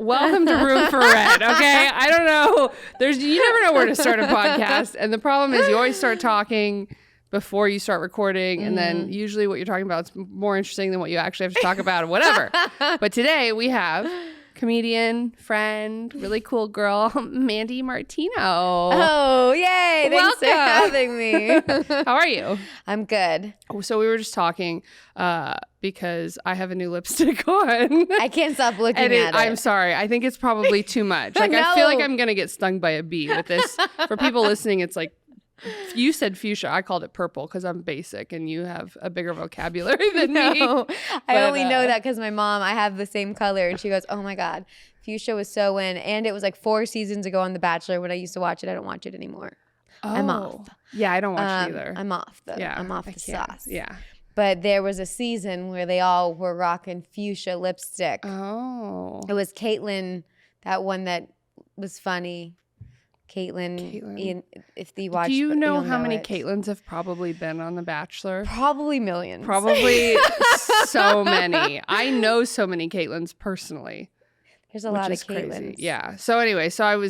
welcome to Room for Red, okay? I don't know. You never know where to start a podcast. And the problem is you always start talking before you start recording. And then usually what you're talking about is more interesting than what you actually have to talk about or whatever. But today we have comedian, friend, really cool girl, Mandy Martino. Oh, yay. Thanks for having me. How are you? I'm good. So we were just talking because I have a new lipstick on. I can't stop looking at it. I'm sorry. I think it's probably too much. Like, I feel like I'm going to get stung by a bee with this. For people listening, it's like, you said fuchsia. I called it purple because I'm basic and you have a bigger vocabulary than me. I only know that because my mom, I have the same color. And she goes, oh my God, fuchsia was so in. And it was like 4 seasons ago on The Bachelor when I used to watch it. I don't watch it anymore. Oh. I'm off. Yeah, I don't watch it either. I'm off the sauce. Yeah. But there was a season where they all were rocking fuchsia lipstick. Oh. It was Caitlyn, that one that was funny. Caitlyn. If you watch, do you know how many Caitlyns have probably been on The Bachelor? Probably millions. Probably so many. I know so many Caitlyns personally. There's a lot of Caitlyns. Crazy. Yeah. So anyway,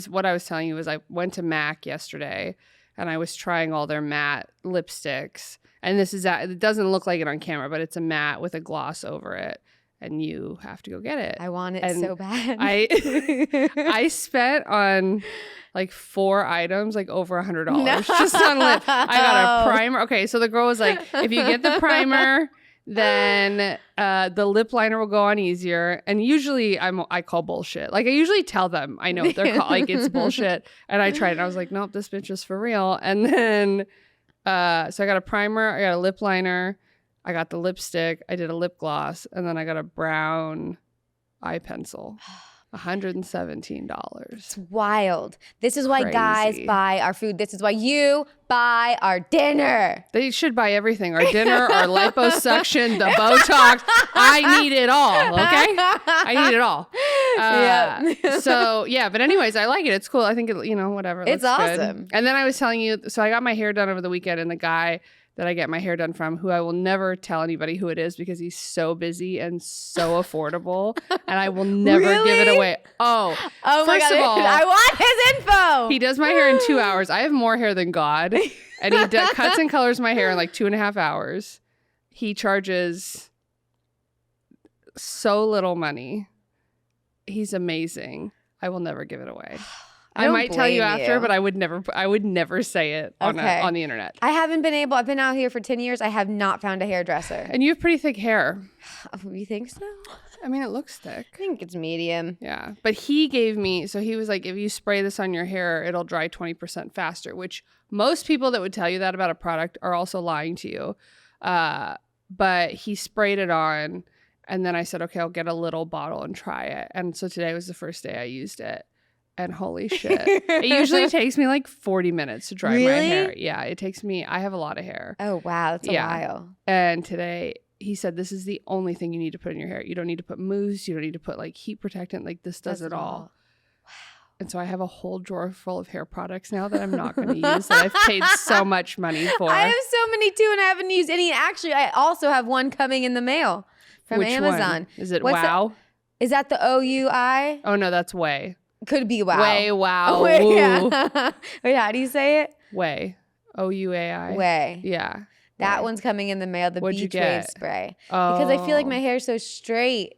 what I was telling you was I went to MAC yesterday and I was trying all their matte lipsticks. And it doesn't look like it on camera, but it's a matte with a gloss over it. And you have to go get it. I want it so bad. I spent on like 4 items, like over $100 just on lip. I got a primer. Okay, so the girl was like, if you get the primer, then the lip liner will go on easier. And usually I call bullshit. Like I usually tell them I know what they're called, like it's bullshit. And I tried it. I was like, nope, this bitch is for real. And then so I got a primer, I got a lip liner. I got the lipstick, I did a lip gloss, and then I got a brown eye pencil. $117. It's wild. This is why guys buy our food. This is why you buy our dinner. They should buy everything. Our dinner, our liposuction, the Botox. I need it all, okay? I need it all. So, yeah. But anyways, I like it. It's cool. I think, whatever. It's awesome. Good. And then I was telling you, so I got my hair done over the weekend, and the guy that I get my hair done from, who I will never tell anybody who it is because he's so busy and so affordable, and I will never give it away. Oh my God, of all, I want his info. He does my hair in 2 hours. I have more hair than God, and he cuts and colors my hair in like 2.5 hours. He charges so little money. He's amazing. I will never give it away. I might tell you after, but I would never say it on the internet. I've been out here for 10 years. I have not found a hairdresser. And you have pretty thick hair. You think so? I mean, it looks thick. I think it's medium. Yeah. But he was like, if you spray this on your hair, it'll dry 20% faster, which most people that would tell you that about a product are also lying to you. But he sprayed it on, and then I said, okay, I'll get a little bottle and try it. And so today was the first day I used it. And holy shit. It usually takes me like 40 minutes to dry my hair. Yeah, it takes me, I have a lot of hair. Oh, wow. That's a while. And today he said, this is the only thing you need to put in your hair. You don't need to put mousse. You don't need to put like heat protectant. Like this does it all. Wow. And so I have a whole drawer full of hair products now that I'm not going to use that I've paid so much money for. I have so many too, and I haven't used any. Actually, I also have one coming in the mail from Amazon. One? Is it Wow? Is that the OUI? Oh, no, that's Way. Could be Wow. Way, wow. Wait, yeah. Wait, how do you say it? Way. OUAI. Way. Yeah. That one's coming in the mail, the What'd you beach wave get? spray. Oh. Because I feel like my hair is so straight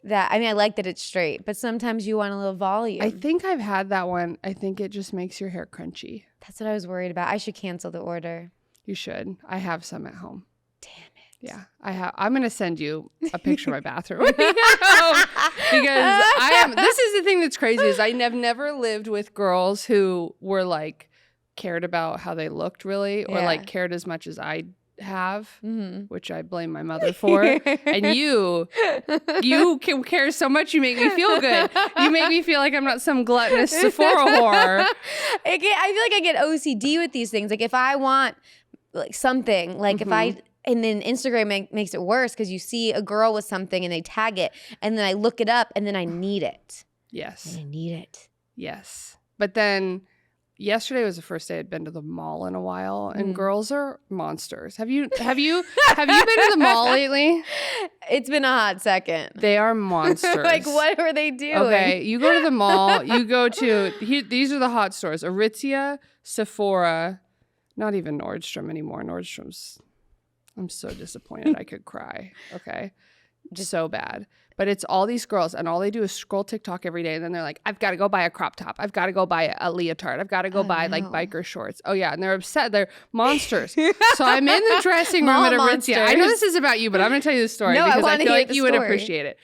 that, I like that it's straight, but sometimes you want a little volume. I think I've had that one. I think it just makes your hair crunchy. That's what I was worried about. I should cancel the order. You should. I have some at home. Damn it. Yeah, I have. I'm gonna send you a picture of my bathroom when we get home because I am. This is the thing that's crazy is I have never lived with girls who were like cared about how they looked really, or like cared as much as I have, which I blame my mother for. And you can care so much. You make me feel good. You make me feel like I'm not some gluttonous Sephora whore. I feel like I get OCD with these things. Like if I want like something, like if I. And then Instagram makes it worse because you see a girl with something and they tag it. And then I look it up and then I need it. Yes. And I need it. Yes. But then yesterday was the first day I'd been to the mall in a while, and girls are monsters. Have you been to the mall lately? It's been a hot second. They are monsters. Like, what are they doing? Okay, you go to the mall. You go to these are the hot stores: Aritzia, Sephora, not even Nordstrom anymore. Nordstrom's. I'm so disappointed. I could cry. Okay, just so bad. But it's all these girls, and all they do is scroll TikTok every day, and then they're like, I've got to go buy a crop top. I've got to go buy a leotard. I've got to go buy like biker shorts. Oh yeah, and they're upset. They're monsters. So I'm in the dressing room at Aritzia. I know this is about you, but I'm going to tell you the story because I feel like you would appreciate it.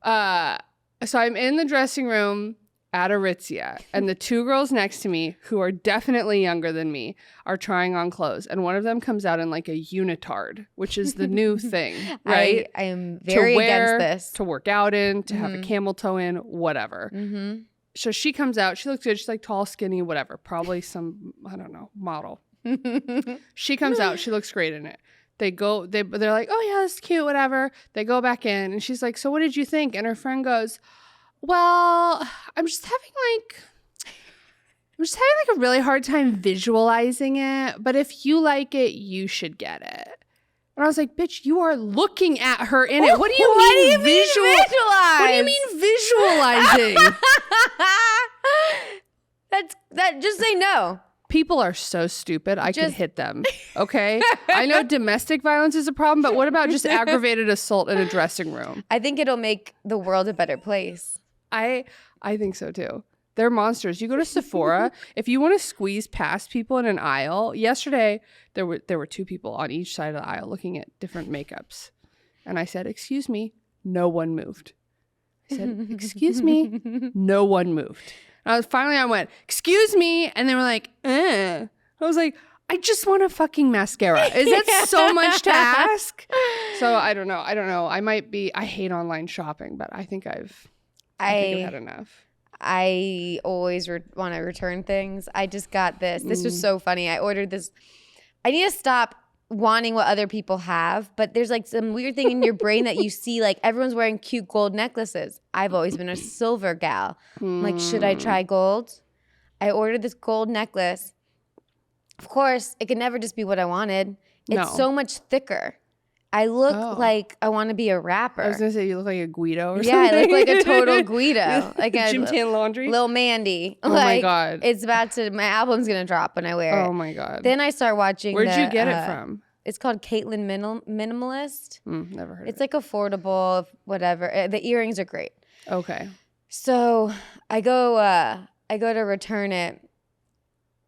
So I'm in the dressing room at Aritzia, and the two girls next to me, who are definitely younger than me, are trying on clothes, and one of them comes out in like a unitard, which is the new thing, right? I am very against this. To work out in, to have a camel toe in, whatever. So she comes out, she looks good, she's like tall, skinny, whatever, probably some, I don't know, model. She comes out, she looks great in it. They're like, oh yeah, that's cute, whatever. They go back in, and she's like, so what did you think? And her friend goes, well, I'm just having a really hard time visualizing it, but if you like it, you should get it. And I was like, bitch, you are looking at her in it. What do you mean visualize? What do you mean visualizing? Just say no. People are so stupid. I could hit them. Okay. I know domestic violence is a problem, but what about just aggravated assault in a dressing room? I think it'll make the world a better place. I think so too. They're monsters. You go to Sephora, if you want to squeeze past people in an aisle. Yesterday, there were two people on each side of the aisle looking at different makeups. And I said, excuse me, no one moved. I said, excuse me, no one moved. And I went, excuse me. And they were like, I was like, I just want a fucking mascara. Is that so much to ask? So I don't know. I hate online shopping, but I think I've had enough. I always want to return things. I just got this. This was so funny. I ordered this. I need to stop wanting what other people have, but there's like some weird thing in your brain that you see, like everyone's wearing cute gold necklaces. I've always been a silver gal. I'm like, should I try gold? I ordered this gold necklace. Of course, it could never just be what I wanted. It's so much thicker. I look like I want to be a rapper. I was going to say, you look like a Guido or something. Yeah, I look like a total Guido. Like a Gym Tan Laundry? Lil Mandy. Oh my God. It's my album's going to drop when I wear it. Oh my God. Then I start watching Where'd you get it from? It's called Caitlyn Minimalist. Never heard of it. It's like affordable, whatever. The earrings are great. Okay. So I go to return it.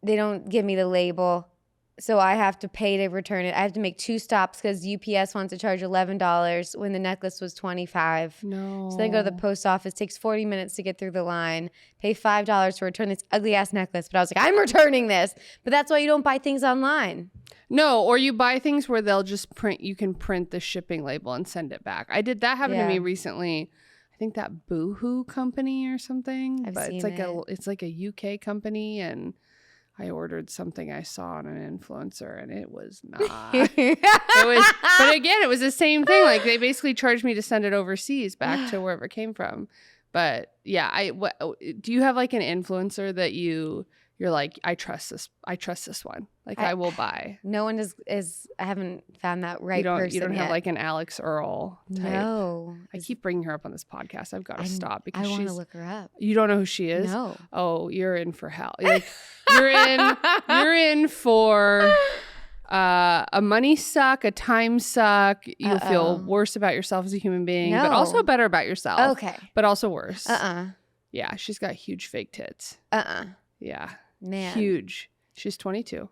They don't give me the label. So I have to pay to return it. I have to make 2 stops because UPS wants to charge $11 when the necklace was $25. No. So then go to the post office. Takes 40 minutes to get through the line. Pay $5 to return this ugly ass necklace. But I was like, I'm returning this. But that's why you don't buy things online. No, or you buy things where they'll just print. You can print the shipping label and send it back. That happened to me recently. I think that Boohoo company or something. It's like a UK company, and I ordered something I saw on an influencer, and it was not. But again, it was the same thing. Like, they basically charged me to send it overseas back to wherever it came from. But yeah, do you have like an influencer that you're like, I trust this one. Like, I will buy. No one is. I haven't found that right person. You don't have like an Alex Earl type. No. I keep bringing her up on this podcast. I've got to stop because I want to look her up. You don't know who she is? No. Oh, you're in for hell. Like, you're in for a money suck, a time suck. You'll feel worse about yourself as a human being, but also better about yourself. Okay. But also worse. Yeah, she's got huge fake tits. Yeah. Man. Huge. She's 22.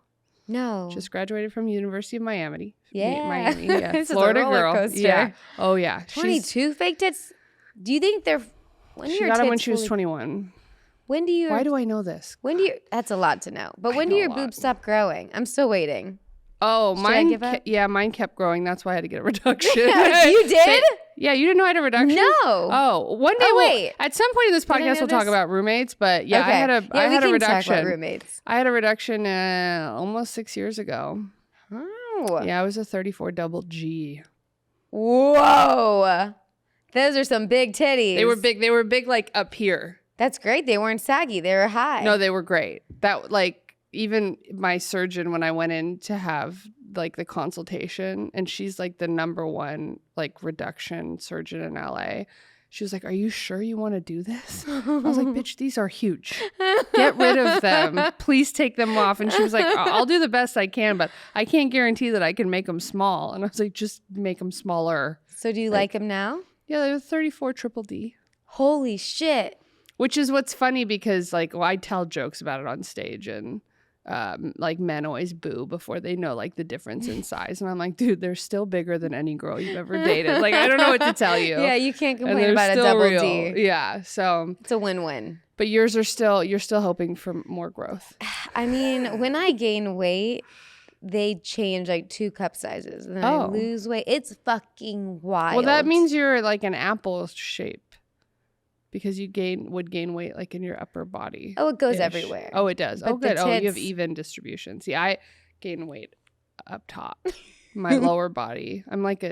No. Just graduated from University of Miami. Yeah. Miami. Yeah. This Florida is a roller girl. coaster. Yeah. Oh yeah. 22 fake tits? Do you think they're she got them when she was 21. When do you Why do I know this? That's a lot to know. But when do your boobs stop growing? I'm still waiting. Oh, mine kept growing. That's why I had to get a reduction. You did? Yeah, you didn't know I had a reduction? No. Oh, one day. Wait. At some point in this podcast, we'll talk about roommates. But yeah, okay. I had a reduction. Talk about roommates. I had a reduction almost 6 years ago. Oh. Yeah, I was a 34 double G. Whoa. Those are some big titties. They were big like up here. That's great. They weren't saggy. They were high. No, they were great. That like even my surgeon when I went in to have like the consultation, and she's like the number one like reduction surgeon in LA. She was like, "Are you sure you want to do this?" I was like, "Bitch, these are huge. Get rid of them. Please take them off." And she was like, "I'll do the best I can, but I can't guarantee that I can make them small." And I was like, "Just make them smaller." So do you like them now? Yeah, they're 34 triple D. Holy shit. Which is what's funny because like, well, I tell jokes about it on stage, and like men always boo before they know like the difference in size, and I'm like, dude, they're still bigger than any girl you've ever dated. Like, I don't know what to tell you. Yeah, you can't complain about a double real. D. Yeah, so it's a win-win. But yours are still, you're still hoping for more growth. I mean, when I gain weight, they change like 2 cup sizes, and then I lose weight. It's fucking wild. Well, that means you're like an apple shape. Because you would gain weight like in your upper body. Oh, it goes everywhere. Oh, it does. But good. Oh, you have even distribution. See, I gain weight up top, my lower body. I'm like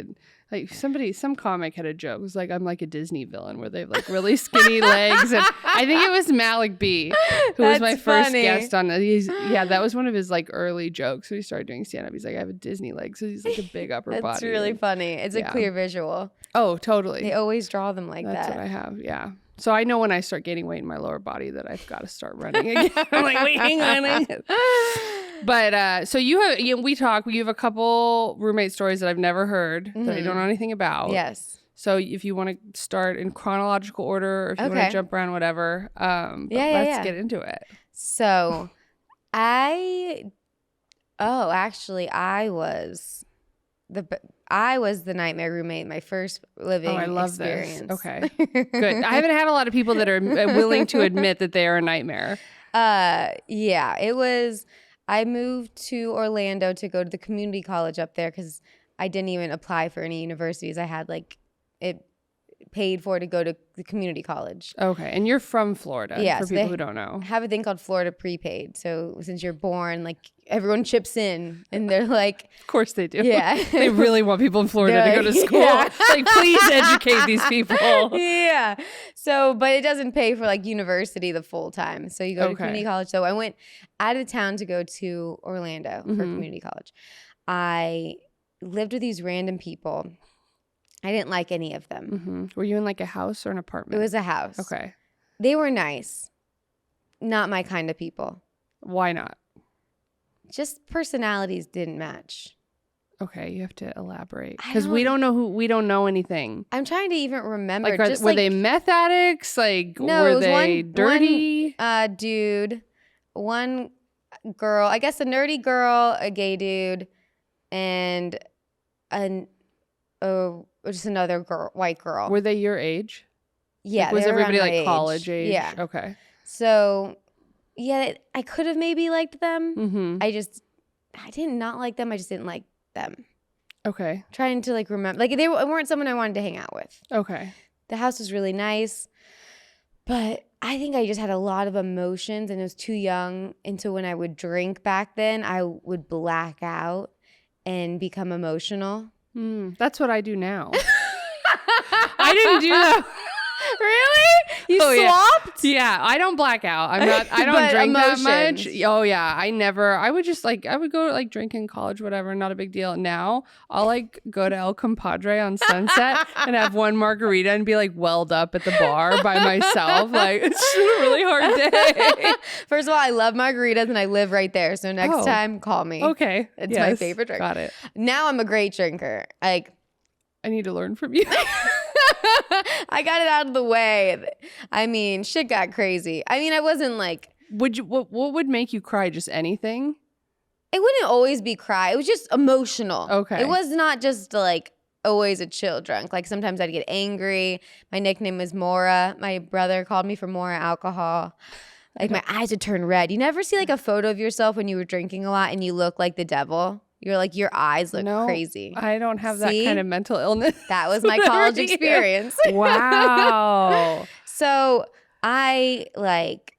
some comic had a joke. It was like, I'm like a Disney villain where they have like really skinny legs. And I think it was Malik B, who was my first guest on it. That was one of his like early jokes when he started doing stand-up. He's like, I have a Disney leg. So he's like a big upper body. That's really funny. It's a clear visual. Oh, totally. They always draw them like that. That's what I have, yeah. So I know when I start gaining weight in my lower body that I've got to start running again. I'm like, wait, hang on. But so you have a couple roommate stories that I've never heard that I don't know anything about. Yes. So if you want to start in chronological order, or if you want to jump around, whatever. Let's get into it. So I was the nightmare roommate, my first living experience. This. Okay, good. I haven't had a lot of people that are willing to admit that they are a nightmare. It was. I moved to Orlando to go to the community college up there because I didn't even apply for any universities. I had like it paid for to go to the community college. Okay, and you're from Florida. Yeah, for people who don't know, have a thing called Florida prepaid. So since you're born, like everyone chips in, and they're like, of course they do. Yeah, they really want people in Florida to go to school. Yeah. Like, please educate these people. Yeah. So, but it doesn't pay for like university the full time. So you go to community college. So I went out of town to go to Orlando for community college. I lived with these random people. I didn't like any of them. Mm-hmm. Were you in like a house or an apartment? It was a house. Okay. They were nice. Not my kind of people. Why not? Just personalities didn't match. Okay, you have to elaborate. Because we don't know anything. I'm trying to even remember. Like, were they meth addicts? Like, no, were they dirty? One dude, one girl, I guess a nerdy girl, a gay dude, and just another girl, white girl. Were they your age? Yeah. Like, was everybody like age. college age? Yeah. Okay. So, yeah, I could have maybe liked them. Mm-hmm. I did not like them. I just didn't like them. Okay. Trying to like remember, like they weren't someone I wanted to hang out with. Okay. The house was really nice, but I think I just had a lot of emotions and I was too young. And so when I would drink back then, I would black out and become emotional. That's what I do now. I didn't do that. Really? You swapped? Yeah, I don't black out. I don't drink emotions. That much. Oh yeah, I would just like, I would go like drink in college, whatever, not a big deal. Now I'll like go to El Compadre on Sunset and have one margarita and be like welled up at the bar by myself. Like, it's just a really hard day. First of all, I love margaritas and I live right there. So next time, call me. Okay. It's my favorite drink. Got it. Now I'm a great drinker. Like, I need to learn from you. I got it out of the way. I mean, shit got crazy. I mean, I wasn't like... What would make you cry? Just anything? It wouldn't always be cry. It was just emotional. Okay. It was not just like always a chill drunk. Like sometimes I'd get angry. My nickname was Mora. My brother called me for Mora alcohol. Like my eyes would turn red. You never see like a photo of yourself when you were drinking a lot and you look like the devil? You're like, your eyes look crazy. I don't have that kind of mental illness. That was my college experience. Wow. So I like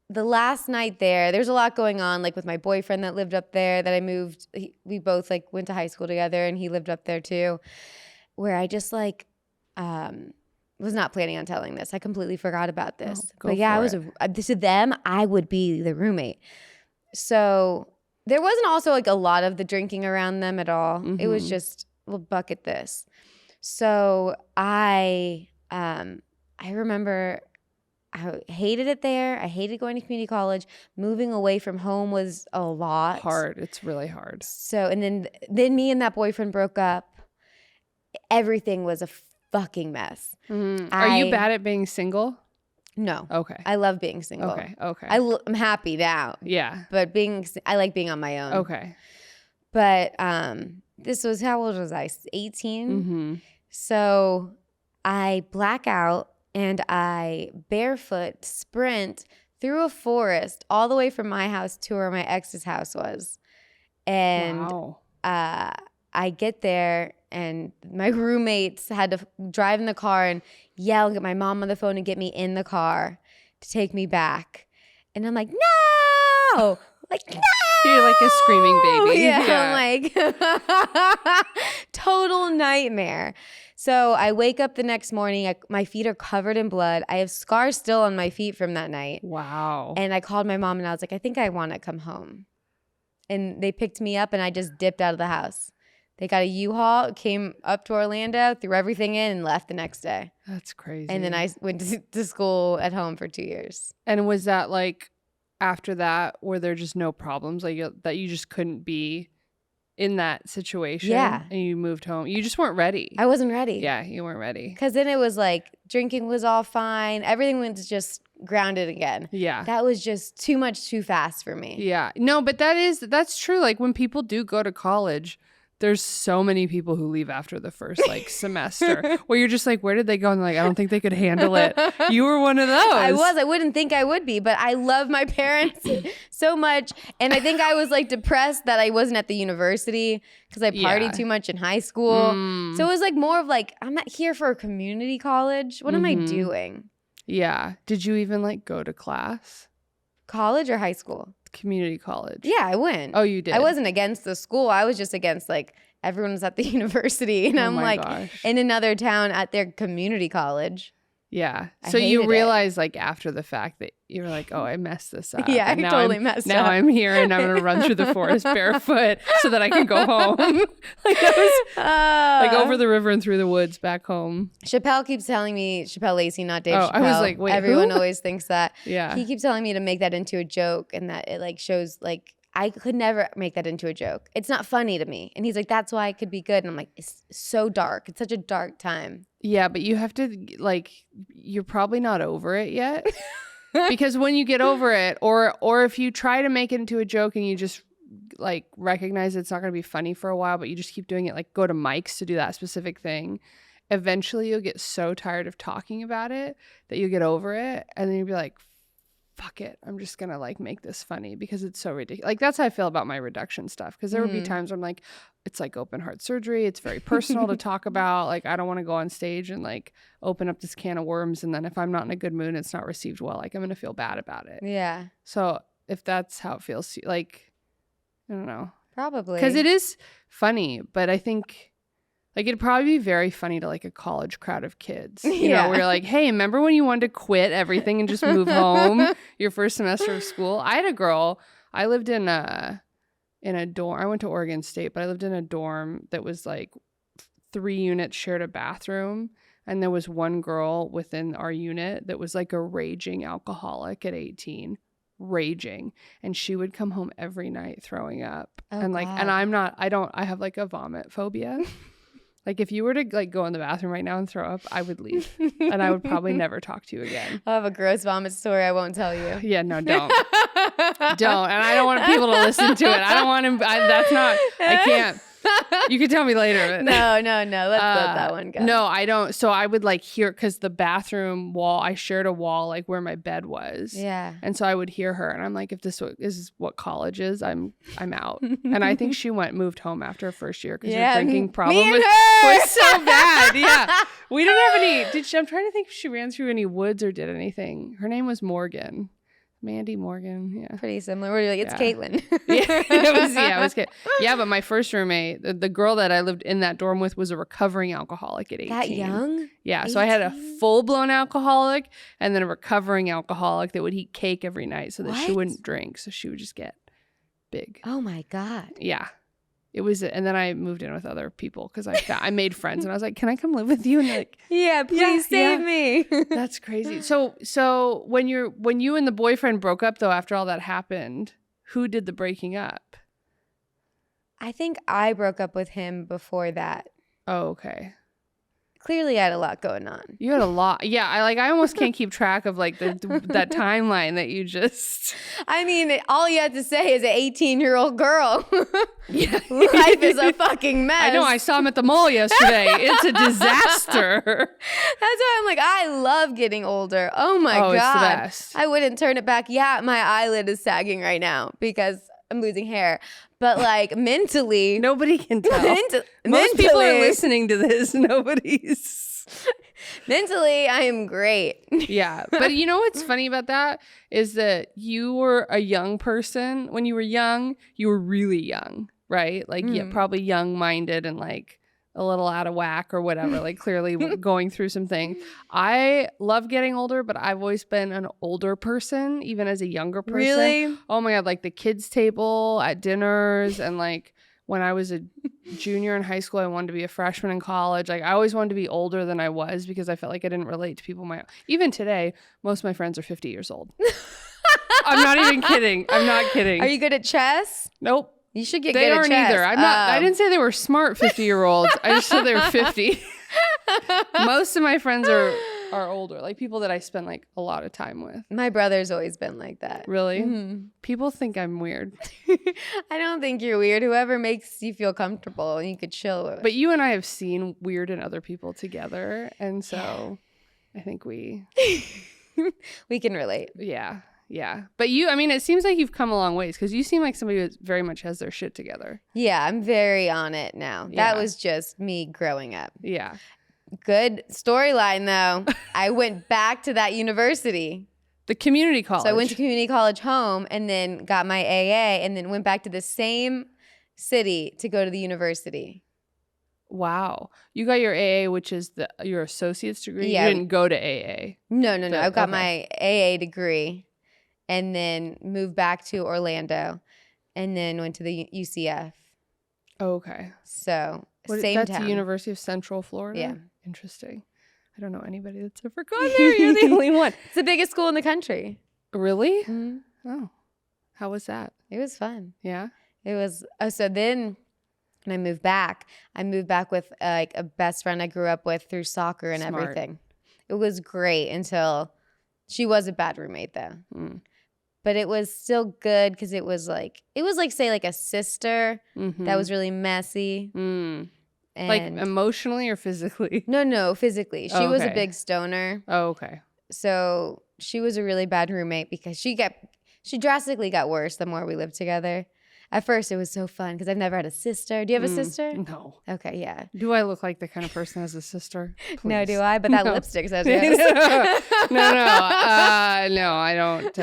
the last night there's a lot going on, like with my boyfriend that lived up there that I moved. We both like went to high school together and he lived up there too, where I just like was was not planning on telling this. I completely forgot about this. Go but yeah, for to them, I would be the roommate. So there wasn't also like a lot of the drinking around them at all. It was just, we'll bucket this. So I remember I hated it there. I hated going to community college. Moving away from home was a lot. Hard. It's really hard. So, and then me and that boyfriend broke up. Everything was a fucking mess. Are you bad at being single? No. Okay. I love being single. Okay. I'm happy now. Yeah. But I like being on my own. Okay. But this was, how old was I? 18? So I black out and I barefoot sprint through a forest all the way from my house to where my ex's house was. And I get there and my roommates had to drive in the car and yell and get my mom on the phone and get me in the car to take me back. And I'm like, no! Like, no! You're like a screaming baby. Yeah. I'm like, total nightmare. So I wake up the next morning. My feet are covered in blood. I have scars still on my feet from that night. Wow. And I called my mom and I was like, I think I want to come home. And they picked me up and I just dipped out of the house. They got a U-Haul, came up to Orlando, threw everything in, and left the next day. That's crazy. And then I went to school at home for 2 years. And was that like after that, were there just no problems like that you just couldn't be in that situation? Yeah. And you moved home. You just weren't ready. I wasn't ready. Yeah, you weren't ready. Because then it was like drinking was all fine. Everything was just grounded again. Yeah. That was just too much too fast for me. Yeah. No, but that's true. Like when people do go to college, there's so many people who leave after the first like semester where you're just like, where did they go? And like, I don't think they could handle it. You were one of those. I wouldn't think I would be, but I love my parents so much. And I think I was like depressed that I wasn't at the university because I partied too much in high school. So it was like more of like, I'm not here for a community college. What am I doing? Yeah. Did you even like go to class? College or high school? Community college. Yeah, I went. Oh, you did? I wasn't against the school. I was just against like everyone was at the university and I'm like in another town at their community college. Yeah. So you realize like after the fact that you're like, oh, I messed this up. Yeah, I totally messed up. Now I'm here and I'm going to run through the forest barefoot so that I can go home. Like that was like over the river and through the woods back home. Chappelle keeps telling me, Chappelle Lacey, not Dave Chappelle. I was like, wait, everyone who? always thinks that. Yeah. He keeps telling me to make that into a joke and that it like shows like I could never make that into a joke. It's not funny to me. And he's like, that's why it could be good. And I'm like, it's so dark. It's such a dark time. Yeah, but you have to like, you're probably not over it yet. Because when you get over it, or if you try to make it into a joke and you just like recognize it's not going to be funny for a while, but you just keep doing it, like go to mics to do that specific thing, eventually you'll get so tired of talking about it that you'll get over it. And then you'll be like, fuck it, I'm just gonna like make this funny because it's so ridiculous. Like that's how I feel about my reduction stuff, because there would be times where I'm like, it's like open heart surgery, it's very personal to talk about, like I don't want to go on stage and like open up this can of worms, and then if I'm not in a good mood, it's not received well, like I'm gonna feel bad about it. Yeah. So if that's how it feels, like I don't know, probably because it is funny, but I think like it'd probably be very funny to like a college crowd of kids, you know, where you're like, hey, remember when you wanted to quit everything and just move home your first semester of school? I had a girl, I lived in a dorm. I went to Oregon State, but I lived in a dorm that was like 3 units shared a bathroom. And there was one girl within our unit that was like a raging alcoholic at 18. Raging, and she would come home every night throwing up. And like, God. And I have like a vomit phobia. Like if you were to like go in the bathroom right now and throw up, I would leave and I would probably never talk to you again. I'll have a gross vomit story I won't tell you. Yeah, no, don't. Don't. And I don't want people to listen to it. I don't want to, I can't. You can tell me later. No. Let's let that one go. No, I don't. So I would like hear, because the bathroom wall, I shared a wall like where my bed was. Yeah. And so I would hear her, and I'm like, if this is what college is, I'm out. And I think she moved home after her first year because her drinking problem was so bad. Yeah. We didn't have any. I'm trying to think if she ran through any woods or did anything. Her name was Morgan. Mandy Morgan. Yeah. Pretty similar. We're like, it's Yeah. Caitlin. It was good. Yeah, but my first roommate, the girl that I lived in that dorm with, was a recovering alcoholic at 18. That young? Yeah, 18? so I had a full-blown alcoholic and then a recovering alcoholic that would eat cake every night so that she What? wouldn't drink, so she would just get big. Oh my God. Yeah. It was, and then I moved in with other people because I made friends and I was like, "Can I come live with you?" And they're like, Yeah, please save me. "That's crazy." So when you and the boyfriend broke up though, after all that happened, who did the breaking up? I think I broke up with him before that. Oh, okay. Clearly, I had a lot going on. You had a lot. Yeah, I almost can't keep track of like that timeline that you just. I mean, all you have to say is an 18-year-old girl. Yeah. Life is a fucking mess. I know. I saw him at the mall yesterday. It's a disaster. That's why I'm like, I love getting older. Oh my Oh, God. it's the best. I wouldn't turn it back. Yeah, my eyelid is sagging right now because I'm losing hair. But like mentally. Nobody can tell. Most people are listening to this. Nobody's. Mentally, I am great. Yeah. But you know what's funny about that is that you were a young person. When you were young, you were really young, right? Like yeah, probably young-minded and like a little out of whack or whatever, like clearly going through some things. I love getting older, but I've always been an older person, even as a younger person. Really? Oh my God, like the kids' table at dinners and like when I was a junior in high school, I wanted to be a freshman in college. Like I always wanted to be older than I was because I felt like I didn't relate to people even today, most of my friends are 50 years old. I'm not even kidding. I'm not kidding. Are you good at chess? Nope. You should get They good at aren't chess. either. I'm not. I didn't say they were smart 50-year-olds. I just said they were 50. Most of my friends are older, like people that I spend like a lot of time with. My brother's always been like that. Really? Mm-hmm. People think I'm weird. I don't think you're weird. Whoever makes you feel comfortable and you could chill with. But you and I have seen weird in other people together, and so I think we can relate. Yeah. But I mean, it seems like you've come a long ways because you seem like somebody who very much has their shit together. Yeah, I'm very on it now. Yeah. That was just me growing up. Yeah. Good storyline, though. I went back to that university. The community college. So I went to community college home and then got my AA and then went back to the same city to go to the university. Wow. You got your AA, which is your associate's degree? Yeah. You didn't go to AA? No. I got my AA degree and then moved back to Orlando and then went to the UCF. Oh, okay. So same that's town. the University of Central Florida? Yeah. Interesting. I don't know anybody that's ever gone there. You're the only one. It's the biggest school in the country. Really? Mm-hmm. Oh. How was that? It was fun. Yeah? It was. So then when I moved back with like a best friend I grew up with through soccer and Smart. everything. It was great until she was a bad roommate though. Mm. But it was still good because it was like say like a sister that was really messy. Mm. And Like emotionally or physically? No, physically. She was a Okay. big stoner. Oh, okay. So she was a really bad roommate because she drastically got worse the more we lived together. At first, it was so fun because I've never had a sister. Do you have a sister? No. Okay, yeah. Do I look like the kind of person that has a sister? No, Please. do I? But that No. lipstick says yes. No, I don't.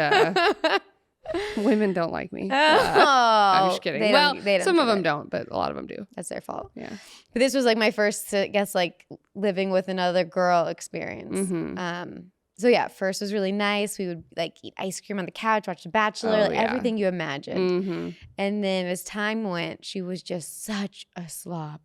Women don't like me. Oh, I'm just kidding. they Well, don't some of get them it. don't, but a lot of them do. That's their fault. Yeah. But this was like my first, I guess, like living with another girl experience. Mhm. So yeah, first was really nice. We would like eat ice cream on the couch, watch The Bachelor, Oh, like yeah. everything you imagined. Mm-hmm. And then as time went, she was just such a slob.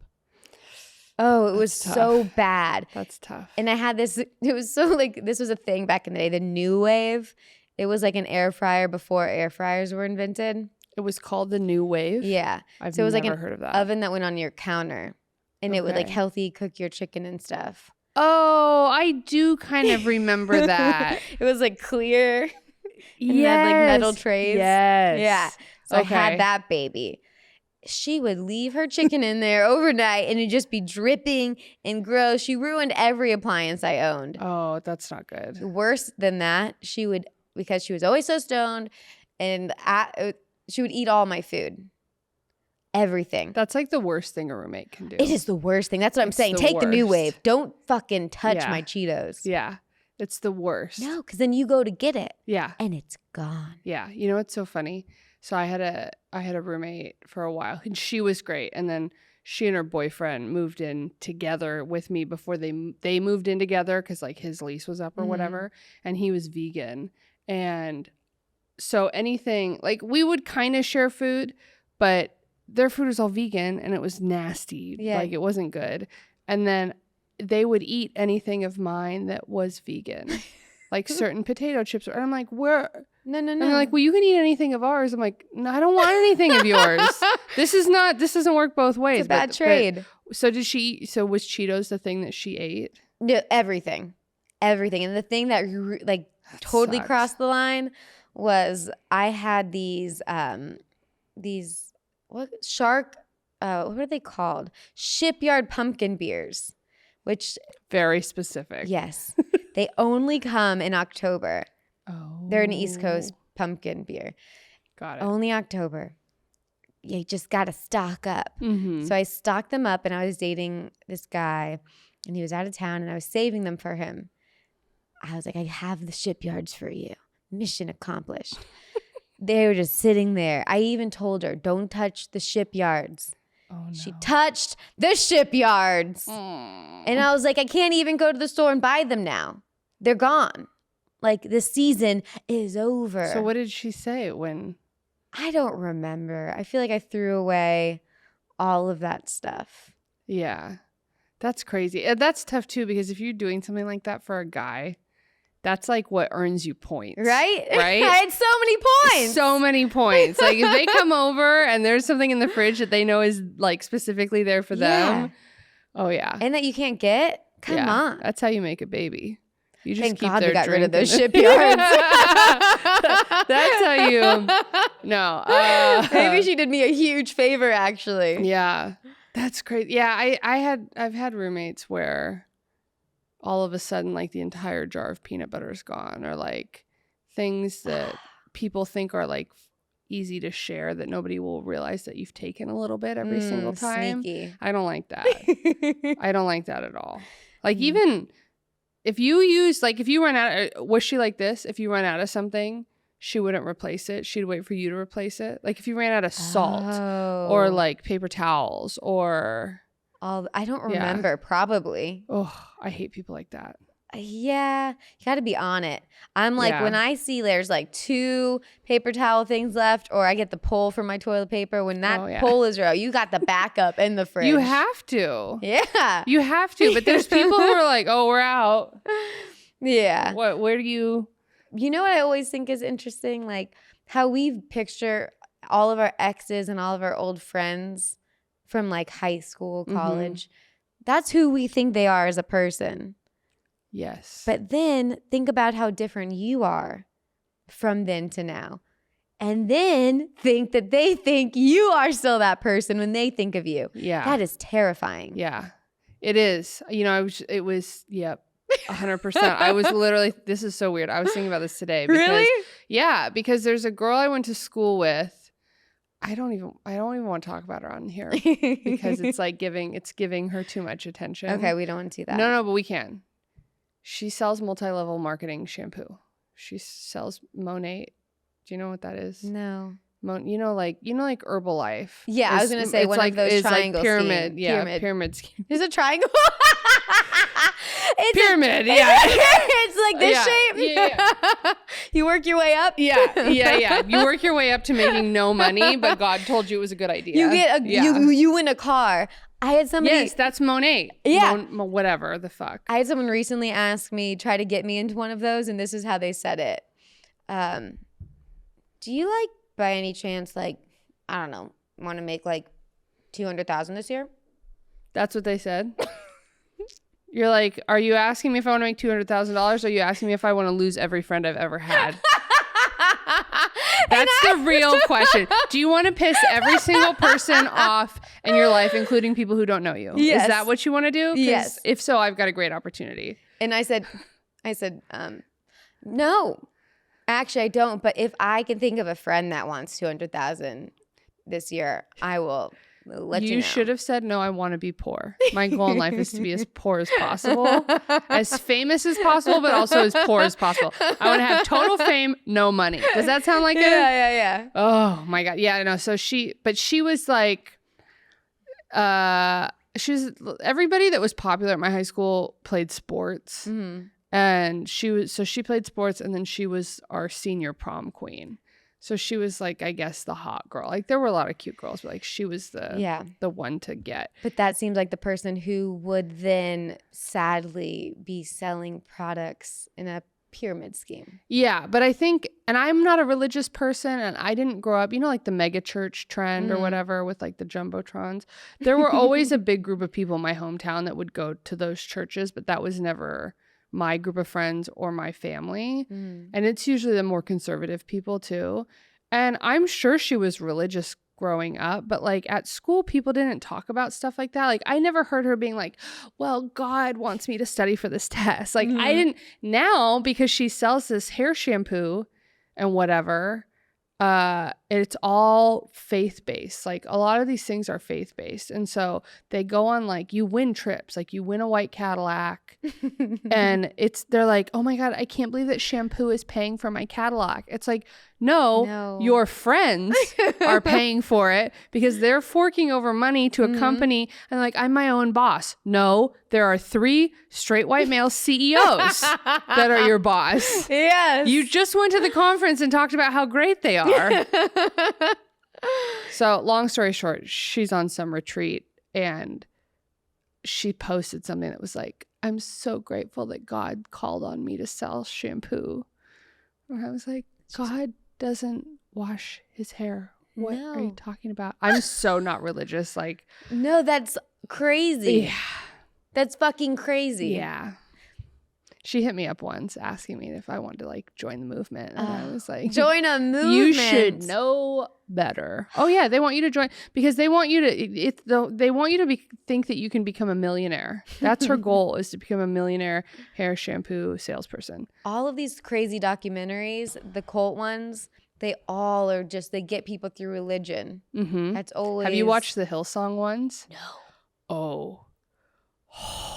Oh, it was That's so tough. bad. That's tough. And I had this, it was so like, this was a thing back in the day, the new wave. It was like an air fryer before air fryers were invented. It was called the New Wave? Yeah. I've So it was like never an heard of that. oven that went on your counter. And it would like Okay. healthy cook your chicken and stuff. Oh, I do kind of remember that. It was like clear. And it had like metal trays. Yes. Yeah. So Okay. I had that baby. She would leave her chicken in there overnight and it'd just be dripping and gross. She ruined every appliance I owned. Oh, that's not good. Worse than that, she would, because she was always so stoned, and she would eat all my food. Everything. That's like the worst thing a roommate can do. It is the worst thing. That's what I'm It's saying. the Take the new worst. wave. Don't fucking touch Yeah. my Cheetos. Yeah. It's the worst. No, because then you go to get it. Yeah. And it's gone. Yeah. You know what's so funny? So I had a roommate for a while, and she was great. And then she and her boyfriend moved in together with me before they moved in together because like his lease was up or whatever. And he was vegan. And so anything, like we would kind of share food, but their food was all vegan and it was nasty. Yeah. Like it wasn't good. And then they would eat anything of mine that was vegan. Like certain potato chips. And I'm like, where? No. And they're like, well, you can eat anything of ours. I'm like, no, I don't want anything of yours. This doesn't work both ways. It's a bad trade. So was Cheetos the thing that she ate? Yeah, everything. And the thing that like totally sucks. crossed the line was I had these what are they called? Shipyard pumpkin beers, which Very specific. yes, they only come in October. Oh. They're an East Coast pumpkin beer. Got it. Only October. You just got to stock up. Mm-hmm. So I stocked them up, and I was dating this guy, and he was out of town, and I was saving them for him. I was like, I have the shipyards for you. Mission accomplished. They were just sitting there. I even told her, don't touch the shipyards. Oh, no. She touched the shipyards. And I was like, I can't even go to the store and buy them now. They're gone. Like the season is over. So what did she say when? I don't remember. I feel like I threw away all of that stuff. Yeah. That's crazy. That's tough too, because if you're doing something like that for a guy, that's like what earns you points. Right? Right? I had so many points. So many points. Like if they come over and there's something in the fridge that they know is like specifically there for them. Oh yeah. And that you can't get? Come on. That's how you make a baby. You just Thank keep God their we got rid of drink those in the- shipyards. That's how you. No. Maybe she did me a huge favor, actually. Yeah. That's crazy. Yeah, I've had roommates where all of a sudden like the entire jar of peanut butter is gone, or like things that people think are like easy to share that nobody will realize that you've taken a little bit every single time. Sneaky. I don't like that. I don't like that at all. Like even if you use, like if you run out, was she like this? If you run out of something, she wouldn't replace it. She'd wait for you to replace it. Like if you ran out of salt or like paper towels or. I don't remember, probably. Oh, I hate people like that. Yeah, you got to be on it. I'm like, Yeah. when I see there's like 2 paper towel things left, or I get the pull for my toilet paper, when that pull is out, you got the backup in the fridge. You have to. Yeah. You have to. But there's people who are like, oh, we're out. Yeah. What? Where do you? You know what I always think is interesting? Like how we picture all of our exes and all of our old friends from like high school, college. That's who we think they are as a person. Yes. But then think about how different you are from then to now. And then think that they think you are still that person when they think of you. Yeah. That is terrifying. Yeah. It is. You know, yep. 100%. I was literally, this is so weird. I was thinking about this today. Because, Really? Yeah, because there's a girl I went to school with. I don't even want to talk about her on here because it's like giving her too much attention. Okay, we don't want to do that. No, but we can. She sells multi-level marketing shampoo. She sells Monat. Do you know what that is? No. You know, like Herbalife. Yeah, I was gonna say one of those triangle pyramid. scheme. Yeah, pyramid scheme. There's a triangle. It's Pyramid. Yeah. It's like this shape. Yeah. You work your way up. Yeah. You work your way up to making no money, but God told you it was a good idea. You get you win a car. I had somebody. Yes, that's Monat. Yeah. Whatever the fuck. I had someone recently ask me, try to get me into one of those, and this is how they said it. Do you like, by any chance, like, I don't know, want to make like $200,000 this year? That's what they said. You're like, are you asking me if I want to make $200,000? Or are you asking me if I want to lose every friend I've ever had? That's the real question. Do you want to piss every single person off in your life, including people who don't know you? Yes. Is that what you want to do? 'Cause yes. If so, I've got a great opportunity. And I said, no, actually I don't. But if I can think of a friend that wants $200,000 this year, I will let you You know. should have said, no, I want to be poor. My goal in life is to be as poor as possible, as famous as possible, but also as poor as possible. I want to have total fame, no money. Does that sound like it? Yeah. Oh my God. Yeah, no. So she was like, everybody that was popular at my high school played sports. Mm-hmm. And she played sports, and then she was our senior prom queen. So she was like, I guess, the hot girl. Like, there were a lot of cute girls, but like she was the one to get. But that seems like the person who would then sadly be selling products in a pyramid scheme. Yeah, but I think, and I'm not a religious person, and I didn't grow up, like the mega church trend or whatever with like the jumbotrons. There were always a big group of people in my hometown that would go to those churches, but that was never my group of friends or my family. And it's usually the more conservative people too. And I'm sure she was religious growing up, but like at school, people didn't talk about stuff like that. Like I never heard her being like, well, God wants me to study for this test. Like I didn't. Now, because she sells this hair shampoo and whatever, it's all faith-based. Like a lot of these things are faith-based. And so they go on, like, you win trips, like you win a white Cadillac and they're like, oh my God, I can't believe that shampoo is paying for my Cadillac. It's like, no. Your friends are paying for it because they're forking over money to a company, and like, I'm my own boss. No, there are 3 straight white male CEOs that are your boss. Yes. You just went to the conference and talked about how great they are. So long story short, she's on some retreat and she posted something that was like, I'm so grateful that God called on me to sell shampoo. And I was like, God doesn't wash his hair. What are you talking about? I'm so not religious. Like, no, that's crazy. Yeah. That's fucking crazy. Yeah. She hit me up once asking me if I wanted to like join the movement. And I was like, join a movement. You should know better. Oh yeah. They want you to join because they want you to, they want you to think that you can become a millionaire. That's her goal, is to become a millionaire hair shampoo salesperson. All of these crazy documentaries, the cult ones, they all are just, they get people through religion. Mm-hmm. That's always. Have you watched the Hillsong ones? No. Oh.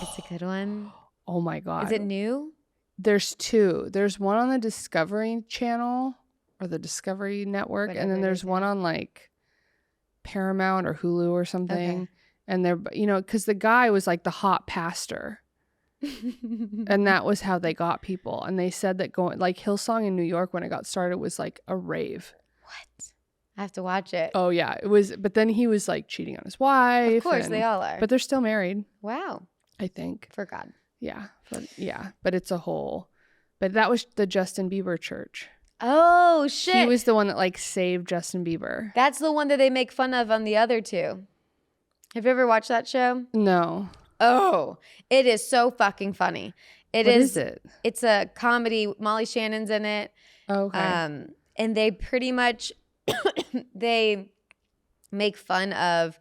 It's a good one. Oh my God. Is it new? There's 2. There's one on the Discovery Channel or the Discovery Network. Whatever and then there's one on like Paramount or Hulu or something. Okay. And they're, because the guy was like the hot pastor. And that was how they got people. And they said that going, like Hillsong in New York when it got started was like a rave. What? I have to watch it. Oh yeah, it was. But then he was like cheating on his wife. Of course, they all are. But they're still married. Wow. I think. For God. Yeah. But it's a whole. But that was the Justin Bieber church. Oh shit. He was the one that like saved Justin Bieber. That's the one that they make fun of on the other 2. Have you ever watched that show? No. Oh, it is so fucking funny. What is it? It's a comedy. Molly Shannon's in it. Okay. And they pretty much they make fun of,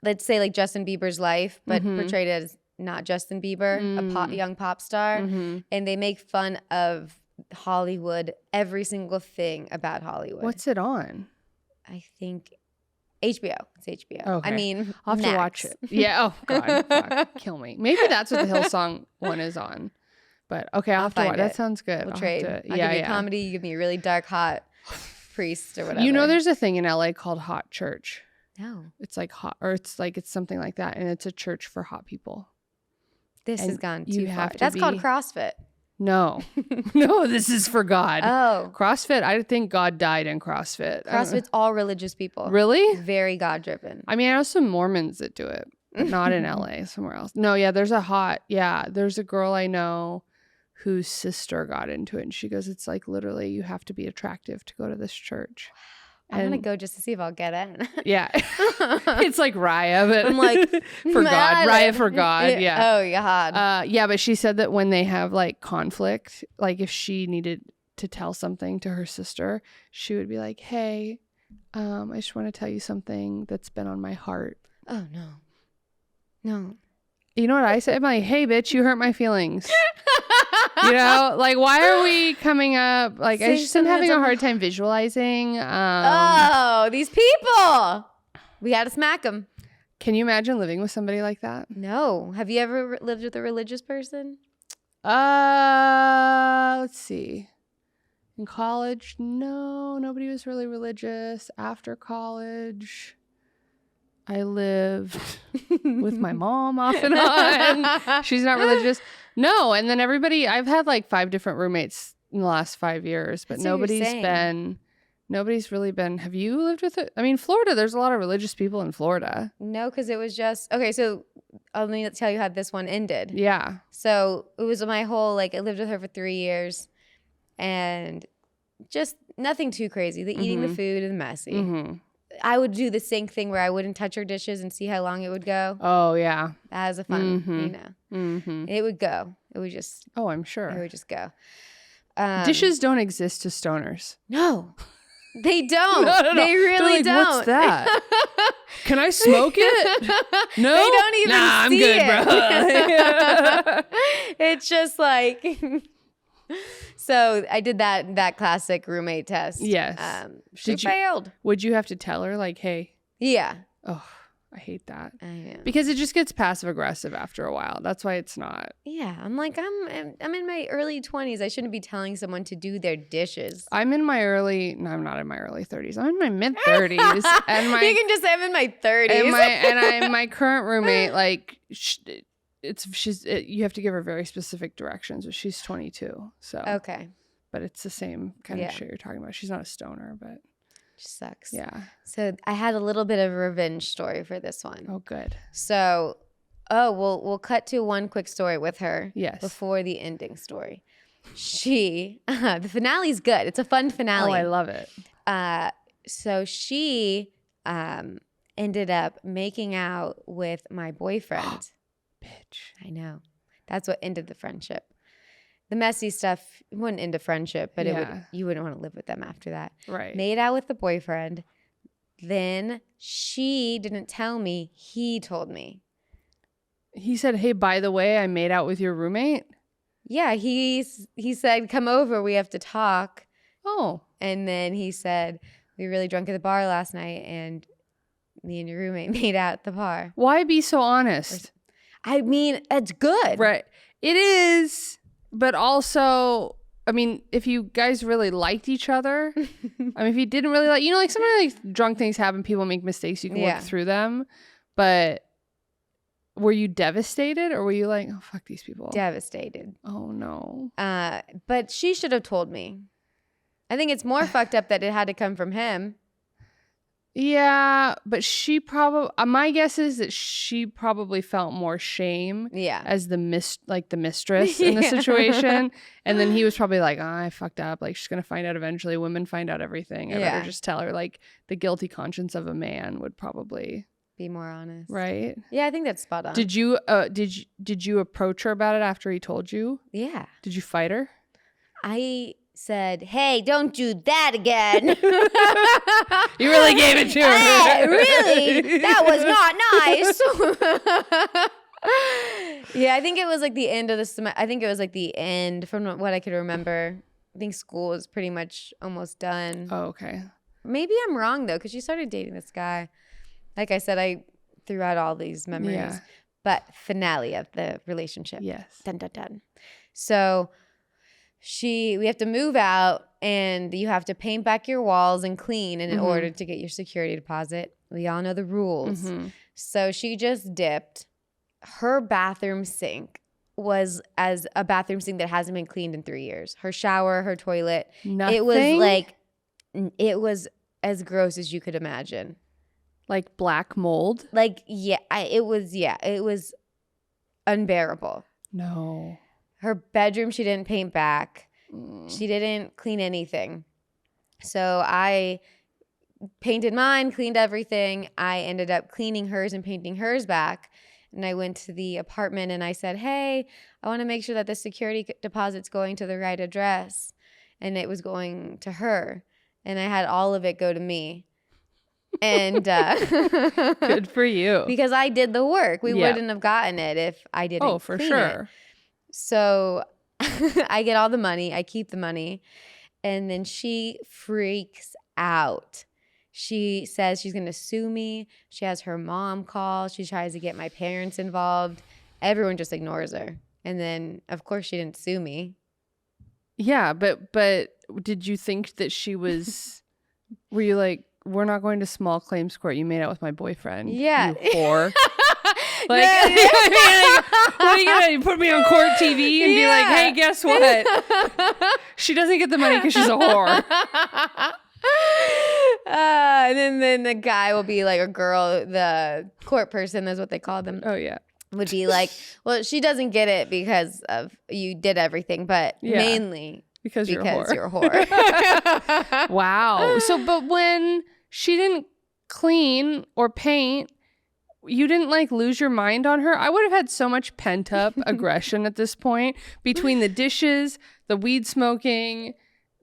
let's say, like Justin Bieber's life, but portrayed as not Justin Bieber, a young pop star. And they make fun of Hollywood, every single thing about Hollywood. What's it on? I think HBO. It's HBO. Okay. I mean, I'll have to watch it. Yeah. Oh God, fuck. Kill me. Maybe that's what the Hillsong one is on. But okay, I'll have to watch. That sounds good. We'll trade. I'll give you a comedy. You give me a really dark, hot priest or whatever. There's a thing in LA called Hot Church. No. It's like hot, or it's something like that, and it's a church for hot people. This has gone too you far. have to That's called CrossFit. No. No, this is for God. Oh. CrossFit, I think God died in CrossFit. CrossFit's all religious people. Really? Very God-driven. I mean, I know some Mormons that do it, but not in LA, somewhere else. No, yeah, there's a girl I know whose sister got into it, and she goes, it's like literally you have to be attractive to go to this church. I want to go just to see if I'll get in. Yeah. It's like Raya, but I'm like, for God. Raya for God. Yeah. Oh, God. Yeah, but she said that when they have like conflict, like if she needed to tell something to her sister, she would be like, hey, I just want to tell you something that's been on my heart. Oh, no. No. You know what I say? I'm like, hey, bitch, you hurt my feelings. Like, why are we coming up? Like, I just am having a hard time visualizing. These people. We got to smack them. Can you imagine living with somebody like that? No. Have you ever lived with a religious person? Let's see. In college, no, nobody was really religious. After college, I lived with my mom off and on. She's not religious. No, and then I've had like 5 different roommates in the last 5 years, but nobody's really been. Have you lived with it? I mean, Florida, there's a lot of religious people in Florida. No, because it was just, okay, so let me tell you how this one ended. Yeah. So it was my whole, I lived with her for 3 years and just nothing too crazy. The eating the food and messy. Mm-hmm. I would do the sink thing where I wouldn't touch her dishes and see how long it would go. Oh, yeah. That was a fun, It would go. It would just. Oh, I'm sure. It would just go. Dishes don't exist to stoners. No. They don't. No. They really don't. What's that? Can I smoke it? No. They don't even I'm see good, it. bro. It's just So I did that classic roommate test. Yes. She failed. Would you have to tell her hey? Yeah. Oh, I hate that. I know. Because it just gets passive aggressive after a while. That's why it's not. Yeah. I'm in my early 20s. I shouldn't be telling someone to do their dishes. I'm not in my early 30s. I'm in my mid 30s. And you can just say I'm in my 30s. And my current roommate, you have to give her very specific directions, but she's 22. So okay. But it's the same kind of shit you're talking about. She's not a stoner, but just sucks. Yeah. So I had a little bit of a revenge story for this one. Oh, good. So, we'll cut to one quick story with her. Yes. Before the ending story. The finale's good. It's a fun finale. Oh, I love it. So she ended up making out with my boyfriend. Bitch. I know. That's what ended the friendship. The messy stuff wouldn't end a friendship, but you wouldn't want to live with them after that. Right. Made out with the boyfriend. Then she didn't tell me. He told me. He said, "Hey, by the way, I made out with your roommate." Yeah, he said, "Come over. We have to talk." Oh. And then he said, "We were really drunk at the bar last night, and me and your roommate made out at the bar." Why be so honest? I mean, it's good. Right. It is. But also, I mean, if you guys really liked each other, if you didn't really sometimes drunk things happen, people make mistakes, you can work through them. But were you devastated or were you like, oh, fuck these people? Devastated. Oh, no. But she should have told me. I think it's more fucked up that it had to come from him. Yeah, but she probably, my guess is that she probably felt more shame as the mistress in the situation. And then he was probably like, I fucked up. She's going to find out eventually. Women find out everything. I better just tell her. The guilty conscience of a man would probably be more honest. Right? Yeah, I think that's spot on. Did you approach her about it after he told you? Yeah. Did you fight her? I said, "Hey, don't do that again." You really gave it to her. Hey, really? That was not nice. Yeah, I think it was the end of the semester. I think it was the end from what I could remember. I think school was pretty much almost done. Oh, okay. Maybe I'm wrong though, because she started dating this guy. Like I said, I threw out all these memories. Yeah. But finale of the relationship. Yes. Dun, dun, dun. So we have to move out and you have to paint back your walls and clean in order to get your security deposit. We all know the rules. Mm-hmm. So she just dipped. Her bathroom sink was as a bathroom sink that hasn't been cleaned in 3 years. Her shower, her toilet. Nothing? It was as gross as you could imagine. Like black mold? It was unbearable. No. Her bedroom, she didn't paint back. She didn't clean anything. So I painted mine, cleaned everything. I ended up cleaning hers and painting hers back. And I went to the apartment and I said, "Hey, I want to make sure that the security deposit's going to the right address." And it was going to her. And I had all of it go to me. And good for you. Because I did the work. We wouldn't have gotten it if I didn't. Oh, for sure. It. So I get all the money. I keep the money. And then she freaks out. She says she's going to sue me. She has her mom call. She tries to get my parents involved. Everyone just ignores her. And then, of course, she didn't sue me. Yeah, but did you think that she was, were you like, we're not going to small claims court. You made out with my boyfriend. Yeah. You whore. Like, what are you going to put me on court TV and be like, hey, guess what? She doesn't get the money because she's a whore. And then the guy will be like, a girl, the court person is what they call them. Oh, yeah. Would be like, well, she doesn't get it because of you did everything, but mainly because you're a whore. Wow. So, but when she didn't clean or paint, you didn't like lose your mind on her? I would have had so much pent up aggression at this point between the dishes, the weed smoking,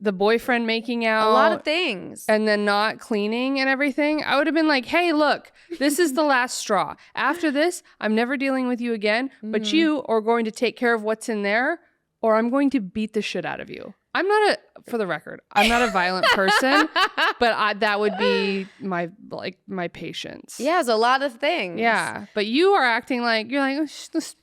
the boyfriend making out. A lot of things. And then not cleaning and everything. I would have been like, hey, look, this is the last straw. After this, I'm never dealing with you again, but you are going to take care of what's in there, or I'm going to beat the shit out of you. I'm not for the record, I'm not a violent person, but that would be my patience. Yeah, it's a lot of things. Yeah, but you are acting like, you're like, oh, this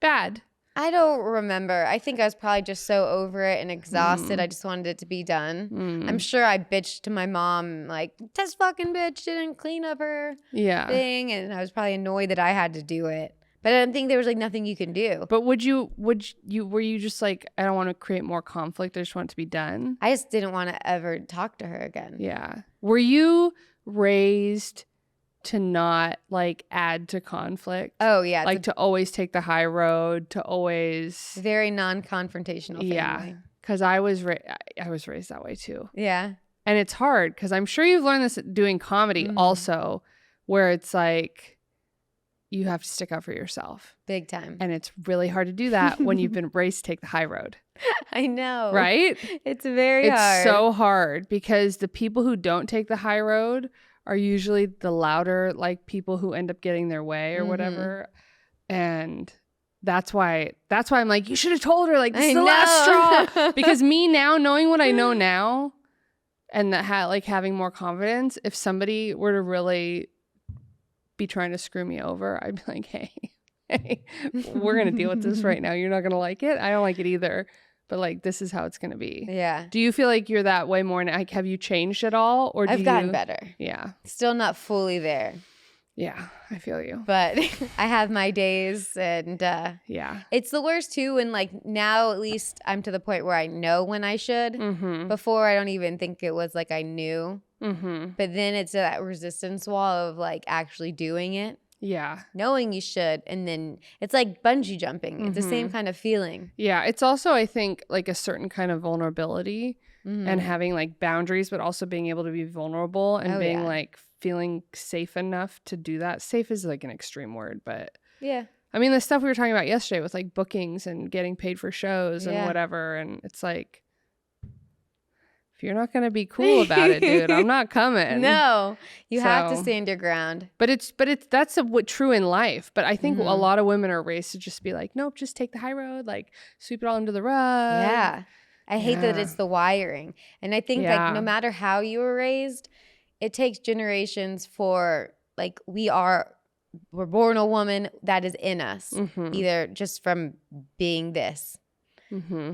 bad. I don't remember. I think I was probably just so over it and exhausted. I just wanted it to be done. I'm sure I bitched to my mom, like, this fucking bitch didn't clean up her thing. And I was probably annoyed that I had to do it. But I didn't think there was like nothing you can do. But were you just like, I don't want to create more conflict. I just want it to be done. I just didn't want to ever talk to her again. Yeah. Were you raised to not like add to conflict? Oh yeah. Like to always take the high road, to always very non-confrontational family. Yeah. Because I was raised that way too. Yeah. And it's hard because I'm sure you've learned this doing comedy also, where it's like you have to stick up for yourself. Big time. And it's really hard to do that when you've been raised to take the high road. I know. Right? It's very hard. It's so hard because the people who don't take the high road are usually the louder, like people who end up getting their way or whatever. And that's why I'm like, you should have told her, like, this is the last straw. Because me now, knowing what I know now, and that having more confidence, if somebody were to really be trying to screw me over, I'd be like, hey, we're gonna deal with this right now. You're not gonna like it. I don't like it either. But like, this is how it's gonna be. Yeah. Do you feel like you're that way more now? Like, have you changed at all, or I've gotten better? Yeah. Still not fully there. Yeah, I feel you. But I have my days, and it's the worst too. When like now, at least I'm to the point where I know when I should. Before, I don't even think it was like I knew. But then it's that resistance wall of like actually doing it. Yeah. Knowing you should. And then it's like bungee jumping. It's the same kind of feeling. Yeah. It's also, I think, like a certain kind of vulnerability and having like boundaries, but also being able to be vulnerable and being like feeling safe enough to do that. Safe is like an extreme word, but yeah. I mean, the stuff we were talking about yesterday with like bookings and getting paid for shows and whatever. And it's like, if you're not going to be cool about it, dude, I'm not coming. No, you have to stand your ground. But that's what true in life. But I think a lot of women are raised to just be like, nope, just take the high road, like sweep it all under the rug. Yeah. I hate that it's the wiring. And I think like no matter how you were raised, it takes generations for like we're born a woman that is in us, either just from being this.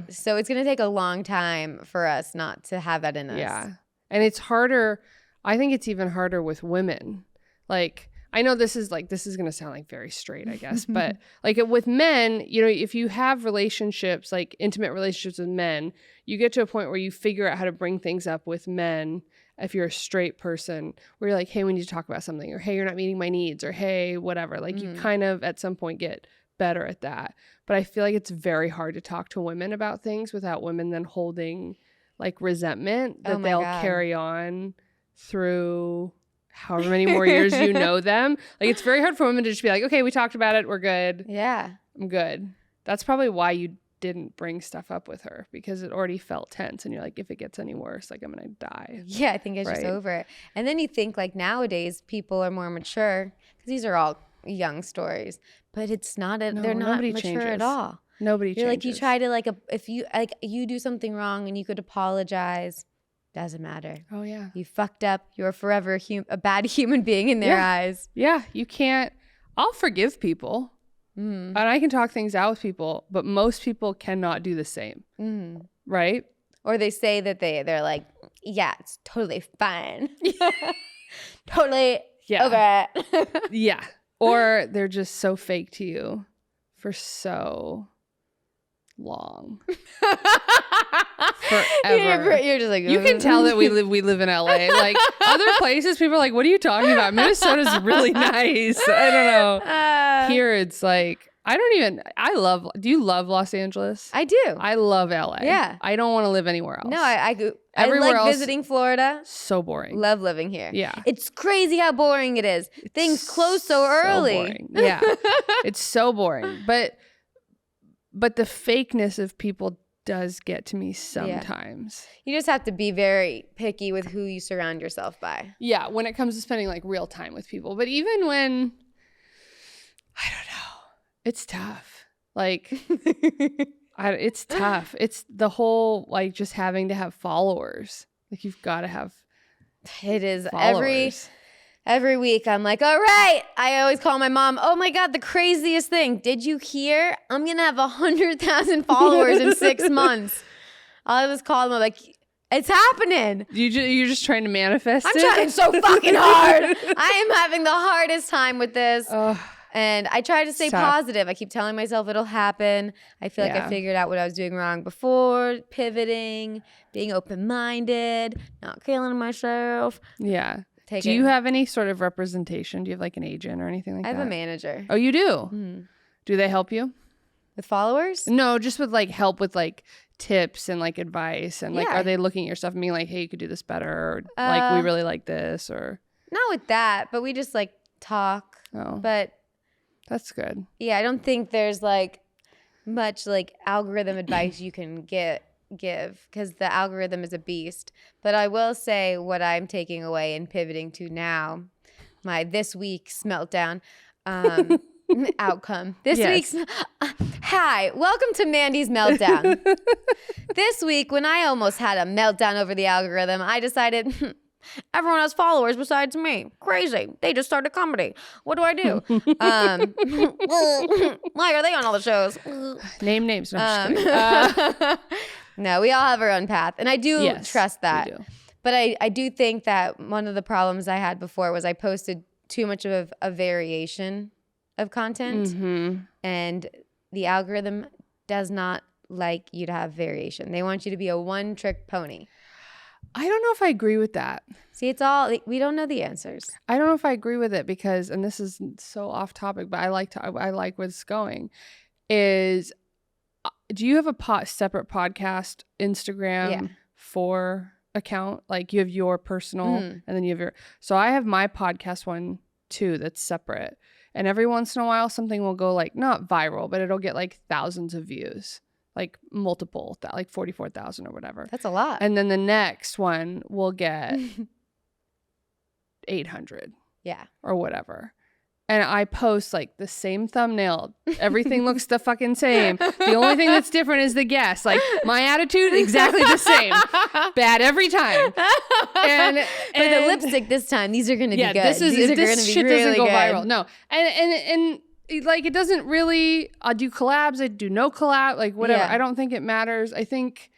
So it's going to take a long time for us not to have that in us. Yeah. And it's harder. I think it's even harder with women. Like, I know this is going to sound like very straight, I guess, but like with men, you know, if you have relationships, like intimate relationships with men, you get to a point where you figure out how to bring things up with men. If you're a straight person, where you're like, hey, we need to talk about something, or hey, you're not meeting my needs, or hey, whatever. Like you kind of at some point get better at that. But I feel like it's very hard to talk to women about things without women then holding like resentment that they'll carry on through however many more years you know them. Like it's very hard for women to just be like, okay, we talked about it, we're good. Yeah. I'm good. That's probably why you didn't bring stuff up with her, because it already felt tense and you're like, if it gets any worse, like I'm gonna die. Yeah, I think it's just over it. And then you think like nowadays people are more mature, because these are all young stories, but it's not they're not mature changes at all. Nobody You're changes. like, you try to like if you do something wrong and you could apologize, Doesn't matter. Oh, yeah. You fucked up. You're forever a bad human being in their eyes. Yeah. You can't. I'll forgive people. And I can talk things out with people, but most people cannot do the same. Right? Or they say that they're like, yeah, it's totally fine. Totally over it. Yeah. Or they're just so fake to you for so long. Forever. You're just like, you can tell that we live in LA. Like other places, people are like, what are you talking about? Minnesota's really nice. I don't know. Here it's like, do you love Los Angeles? I do. I love LA. Yeah. I don't want to live anywhere else. No, I Everywhere like else, visiting Florida. So boring. Love living here. Yeah. It's crazy how boring it is. Things close so early. Boring. Yeah. It's so boring. But the fakeness of people does get to me sometimes. You just have to be very picky with who you surround yourself by. Yeah, when it comes to spending like real time with people. But even when, I don't know, it's tough. Like, it's tough. It's the whole, like, just having to have followers. Like, you've got to have It is followers. Every week I'm like, all right. I always call my mom, oh my God, the craziest thing. Did you hear? I'm going to have 100,000 followers in 6 months. I'll just call them. I'm like, it's happening. You're just trying to manifest I'm it? trying so fucking hard. I am having the hardest time with this. Ugh. And I try to stay positive. I keep telling myself it'll happen. I feel like I figured out what I was doing wrong before, pivoting, being open-minded, not killing myself. Yeah. Do you have any sort of representation? Do you have like an agent or anything like that? I have a manager. Oh, you do? Do they help you? With followers? No, just with like help with like tips and like advice and like are they looking at your stuff and being like, hey, you could do this better, or like we really like this, or not with that, but we just like talk. Oh. But that's good. Yeah, I don't think there's like much like algorithm advice you can give because the algorithm is a beast. But I will say what I'm taking away and pivoting to now, my this week's meltdown outcome. This week's hi, welcome to Mandy's meltdown. This week, when I almost had a meltdown over the algorithm, I decided everyone has followers besides me. Crazy. They just started comedy. What do I do? Why are they on all the shows? Name names. No, I'm just kidding. No, we all have our own path. And I do trust that. We do. But I do think that one of the problems I had before was I posted too much of a variation of content. And the algorithm does not like you to have variation. They want you to be a one-trick pony. I don't know if I agree with that. See, it's all, we don't know the answers. I don't know if I agree with it because, and this is so off topic, but I like where it's going, is do you have a separate podcast Instagram for account? Like you have your personal and then you have your, so I have my podcast one too that's separate. And every once in a while something will go like, not viral, but it'll get like thousands of views. Like multiple, like 44,000 or whatever. That's a lot. And then the next one will get 800. Yeah. Or whatever. And I post like the same thumbnail. Everything looks the fucking same. The only thing that's different is the guest. Like my attitude, exactly the same. Bad every time. And the lipstick this time, these are going to be good. This shit really doesn't go good. viral. No. And like it doesn't really, I do collabs, I do no collab, like whatever. Yeah. I don't think it matters. I think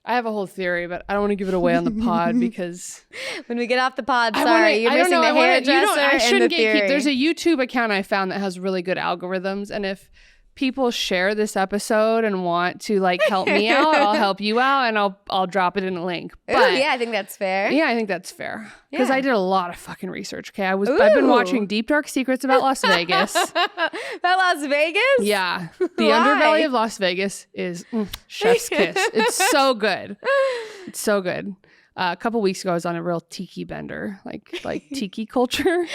I have a whole theory, but I don't want to give it away on the pod because when we get off the pod, you're missing the hairdresser and the theory. There's a YouTube account I found that has really good algorithms, and if people share this episode and want to like help me out, I'll help you out, and I'll drop it in a link. But yeah, I think that's fair. Yeah, I think that's fair because I did a lot of fucking research. Okay, I've been watching Deep Dark Secrets about Las Vegas. About Las Vegas? Yeah, the underbelly of Las Vegas is chef's kiss. It's so good. It's so good. A couple weeks ago, I was on a real tiki bender, like tiki culture.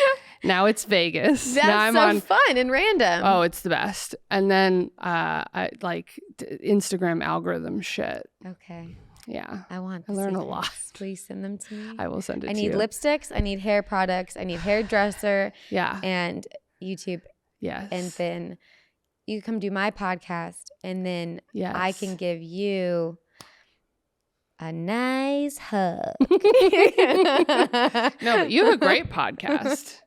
Now it's Vegas. That's now I'm fun and random. Oh, it's the best. And then I like Instagram algorithm shit. Okay. Yeah. I learn a lot. Please send them to me. I will send it to you. I need lipsticks. I need hair products. I need hairdresser. Yeah. And YouTube. Yes. And then you come do my podcast, and then I can give you A nice hug. No, but you have a great podcast.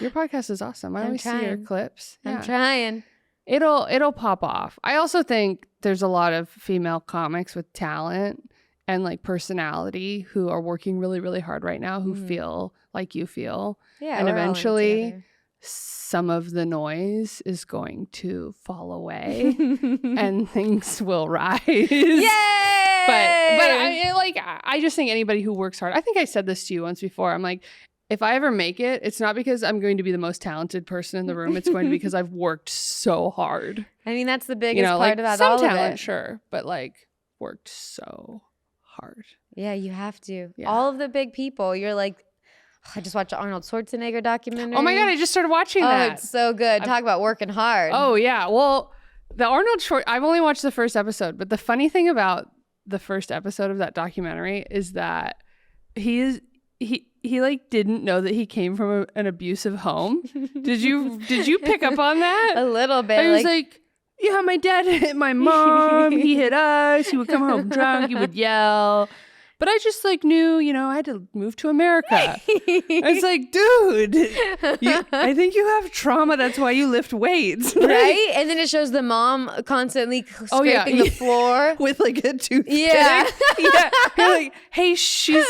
Your podcast is awesome. I always see your clips. Yeah. I'm trying. It'll pop off. I also think there's a lot of female comics with talent and like personality who are working really, really hard right now who feel like you feel. Yeah. And eventually some of the noise is going to fall away and things will rise. Yay! But I just think anybody who works hard, I think I said this to you once before. I'm like, if I ever make it, it's not because I'm going to be the most talented person in the room. It's going to be because I've worked so hard. I mean, that's the biggest part about some all talent, of it. Sure, but like worked so hard. Yeah, you have to. Yeah. All of the big people, you're like, I just watched the Arnold Schwarzenegger documentary. Oh my God, I just started watching that. Oh, it's so good. Talk about working hard. Oh yeah. Well, the I've only watched the first episode, but the funny thing about the first episode of that documentary is that he like didn't know that he came from an abusive home. Did you pick up on that? A little bit. I was like, yeah, my dad hit my mom. He hit us. He would come home drunk. He would yell. But I just like knew, I had to move to America. It's like, dude, I think you have trauma. That's why you lift weights. Right? And then it shows the mom constantly scraping the floor. With like a toothpick. Yeah. Yeah. You're like, hey, she's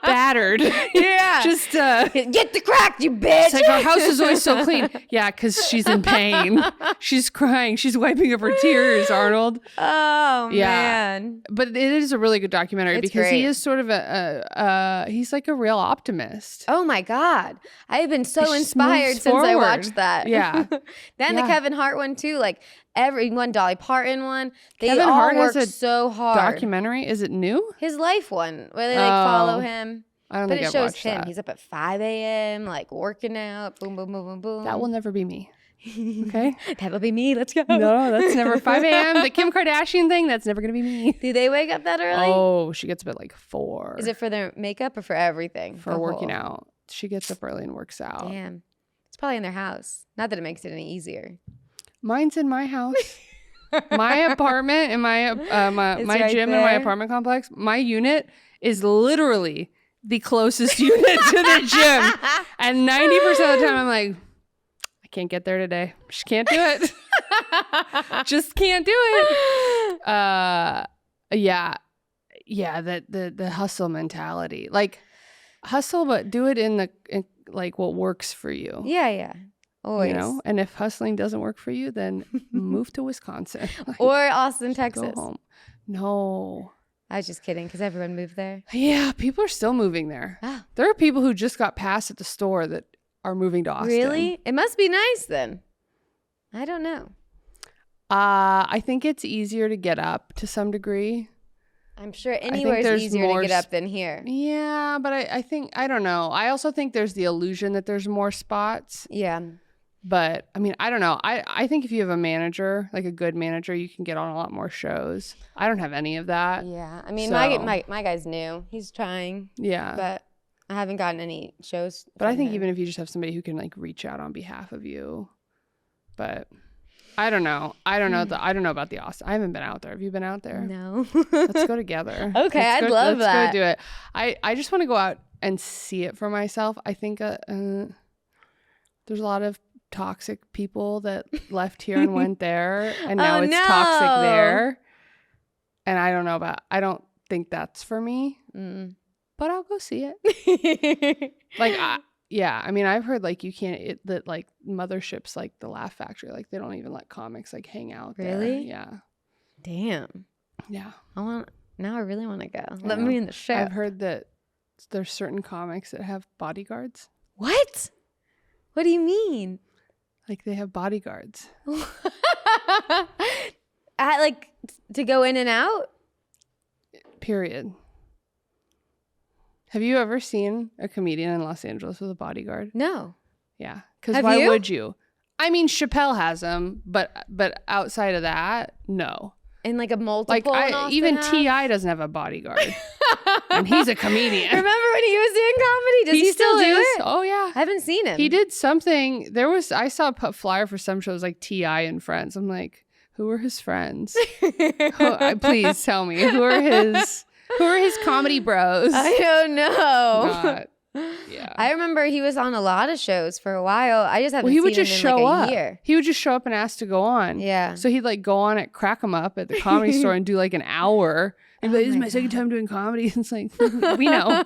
battered. Yeah. Just get the crack, you bitch. It's like, our house is always so clean. Yeah, because she's in pain. She's crying. She's wiping up her tears, Arnold. Oh, Yeah. man. But it is a really good documentary because great. he is sort of he's like a real optimist. Oh my God. I've been so He inspired moves since I forward. watched that. Yeah. Then the Yeah. Kevin Hart one too. Like everyone, Dolly Parton one. They Kevin all Hart has worked a so hard. Documentary? Is it new? His life one where they follow him. I don't But think it I've shows watched him. that. He's up at 5 a.m. like working out. Boom, boom, boom, boom, boom. That will never be me. Okay? That'll be me. Let's go. No, that's never 5 a.m. The Kim Kardashian thing, that's never going to be me. Do they wake up that early? Oh, she gets up at like 4. Is it for their makeup or for everything? for working out? She gets up early and works out. Damn. It's probably in their house. Not that it makes it any easier. Mine's in my house. My apartment and my It's my right gym in my there. apartment complex, my unit is literally the closest unit to the gym. And 90% of the time I'm like, I can't get there today. Just can't do it. Just can't do it. Yeah, the hustle mentality. Like hustle, but do it in like what works for you. Yeah. Always. And if hustling doesn't work for you, then move to Wisconsin. Like, Or Austin, go Texas. home. No. I was just kidding because everyone moved there. Yeah, people are still moving there. Oh. There are people who just got passed at the store that are moving to Austin. Really? It must be nice then. I don't know. I think it's easier to get up to some degree. I'm sure anywhere's there's easier more to get up than here. Yeah, but I think, I don't know. I also think there's the illusion that there's more spots. Yeah. But I mean, I don't know. I think if you have a manager, like a good manager, you can get on a lot more shows. I don't have any of that. Yeah. I mean, So- my guy's new. He's trying, Yeah. but I haven't gotten any shows. But I from think him. even if you just have somebody who can like reach out on behalf of you. But I don't know. I don't know about the Austin. I haven't been out there. Have you been out there? No. Let's go together. Okay, I'd love let's that. go do it. I just want to go out and see it for myself. I think there's a lot of toxic people that left here and went there, and now Oh, it's no. toxic there. And I don't think that's for me, but I'll go see it. Like, I mean, I've heard like you can't, that like motherships like the Laugh Factory, like they don't even let comics like hang out there. Really? Yeah. Damn. Yeah. Now I really want to go. Let know. me in the show. I've heard that there's certain comics that have bodyguards. What? What do you mean? Like they have bodyguards. Like to go in and out? Period. Have you ever seen a comedian in Los Angeles with a bodyguard? No. Yeah. Because Have why you? would you? I mean, Chappelle has them, but outside of that, no. And like a multiple. Like in Austin even has? T.I. doesn't have a bodyguard. And he's a comedian. Remember when he was doing comedy? Does he still do is. it? Oh yeah. I haven't seen him. He did something. I saw a flyer for some shows like T.I. and Friends. I'm like, Who are his friends? Please tell me. Who are his comedy bros? I don't know. Not, yeah. I remember he was on a lot of shows for a while. I just haven't he seen would just him in show like up. a year. He would just show up and ask to go on. Yeah. So he'd like go on at Crack 'em Up at the Comedy Store and do like an hour. And be like, this is my second time doing comedy. It's like, we know.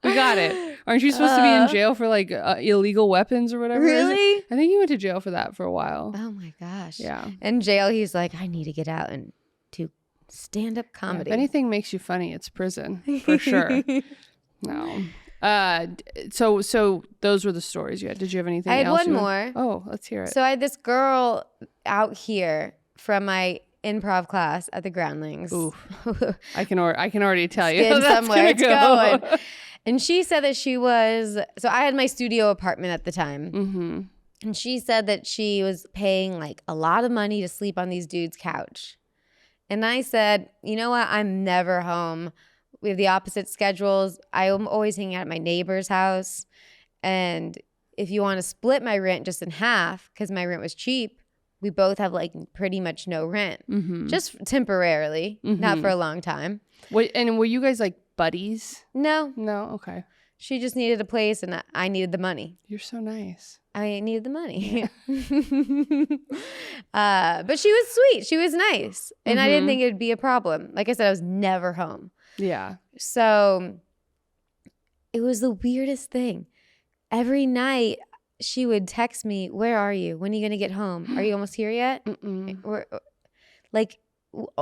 We got it. Aren't you supposed to be in jail for like illegal weapons or whatever? Really? I think he went to jail for that for a while. Oh my gosh. Yeah. In jail, he's like, I need to get out and do stand-up Yeah, comedy. if anything makes you funny, it's prison for sure. No. So those were the stories you had. Did you have anything else? I had one more. Oh, let's hear it. So I had this girl out here from my improv class at the Groundlings. Ooh. I can already tell you. It's That's somewhere. It's go. going. And she said that she was, so I had my studio apartment at the time. Mm-hmm. And she said that she was paying like a lot of money to sleep on these dudes' couch. And I said, you know what? I'm never home. We have the opposite schedules. I'm always hanging out at my neighbor's house. And if you want to split my rent just in half, because my rent was cheap, we both have like pretty much no rent. Mm-hmm. Just temporarily, not for a long time. And were you guys like buddies? No. No? Okay. She just needed a place and I needed the money. You're so nice. I needed the money. But she was sweet. She was nice. And I didn't think it would be a problem. Like I said, I was never home. Yeah. So it was the weirdest thing. Every night she would text me, where are you? When are you going to get home? Are you almost here yet? Like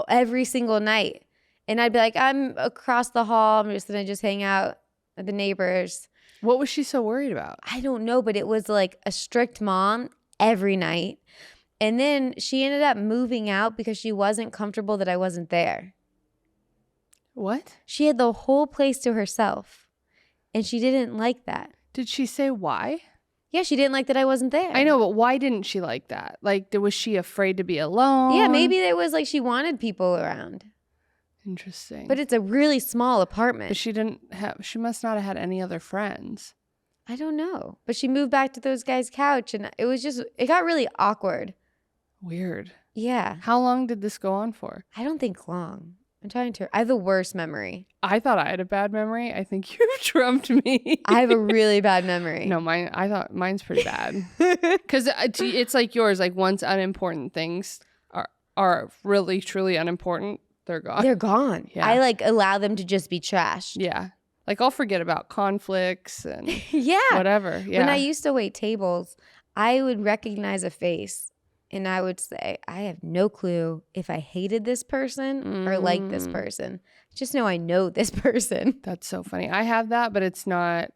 every single night. And I'd be like, I'm across the hall. I'm just going to hang out at the neighbors. What was she so worried about? I don't know, but it was like a strict mom every night. And then she ended up moving out because she wasn't comfortable that I wasn't there. What? She had the whole place to herself. And she didn't like that. Did she say why? Yeah, she didn't like that I wasn't there. I know, but why didn't she like that? Like, was she afraid to be alone? Yeah, maybe it was like she wanted people around. Interesting. But it's a really small apartment. But she must not have had any other friends. I don't know. But she moved back to those guys' couch and it got really awkward. Weird. Yeah. How long did this go on for? I don't think long. I have the worst memory. I thought I had a bad memory. I think you trumped me. I have a really bad memory. No, I thought mine's pretty bad. Because it's like yours. Like once unimportant things are really, truly unimportant, they're gone. They're gone. Yeah. I like allow them to just be trashed. Yeah. Like I'll forget about conflicts and yeah. whatever. Yeah. When I used to wait tables, I would recognize a face and I would say, I have no clue if I hated this person or liked this person. Just know I know this person. That's so funny. I have that, but it's not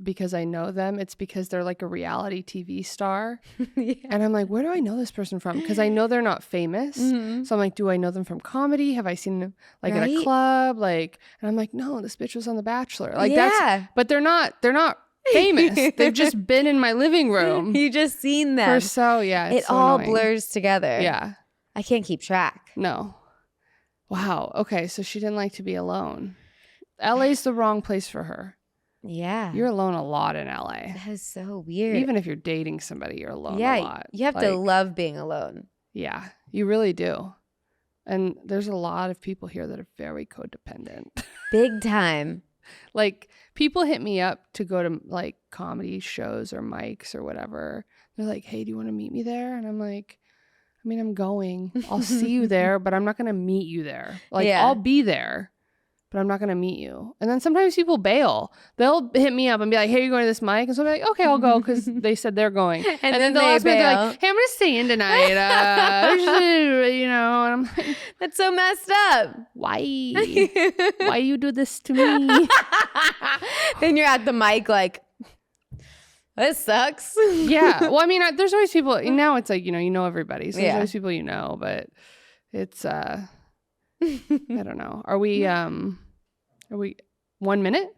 because I know them. It's because they're like a reality TV star. Yeah. And I'm like, where do I know this person from? Because I know they're not famous. Mm-hmm. So I'm like, do I know them from comedy? Have I seen them like at a club? Like, and I'm like, no, this bitch was on The Bachelor. Like but they're not famous. They've just been in my living room. You just seen them. It's it so all annoying. blurs together. Yeah. I can't keep track. No. Wow. Okay. So she didn't like to be alone. LA's the wrong place for her. Yeah. You're alone a lot in LA. That is so weird. Even if you're dating somebody, you're alone a lot. You have to love being alone. Yeah, you really do. And there's a lot of people here that are very codependent. Big time. Like people hit me up to go to like comedy shows or mics or whatever. They're like, hey, do you want to meet me there? And I'm like, I mean, I'm going. I'll see you there, but I'm not going to meet you there. Like I'll be there, but I'm not going to meet you. And then sometimes people bail. They'll hit me up and be like, hey, are you going to this mic? And so I'm like, okay, I'll go because they said they're going. and then they'll ask me, they're like, hey, I'm going to stay in tonight. And I'm like, that's so messed up. Why you do this to me? Then you're at the mic like, this sucks. Yeah. Well, I mean, there's always people. Now it's like, you know everybody. So there's always people but it's, I don't know. Are we 1 minute?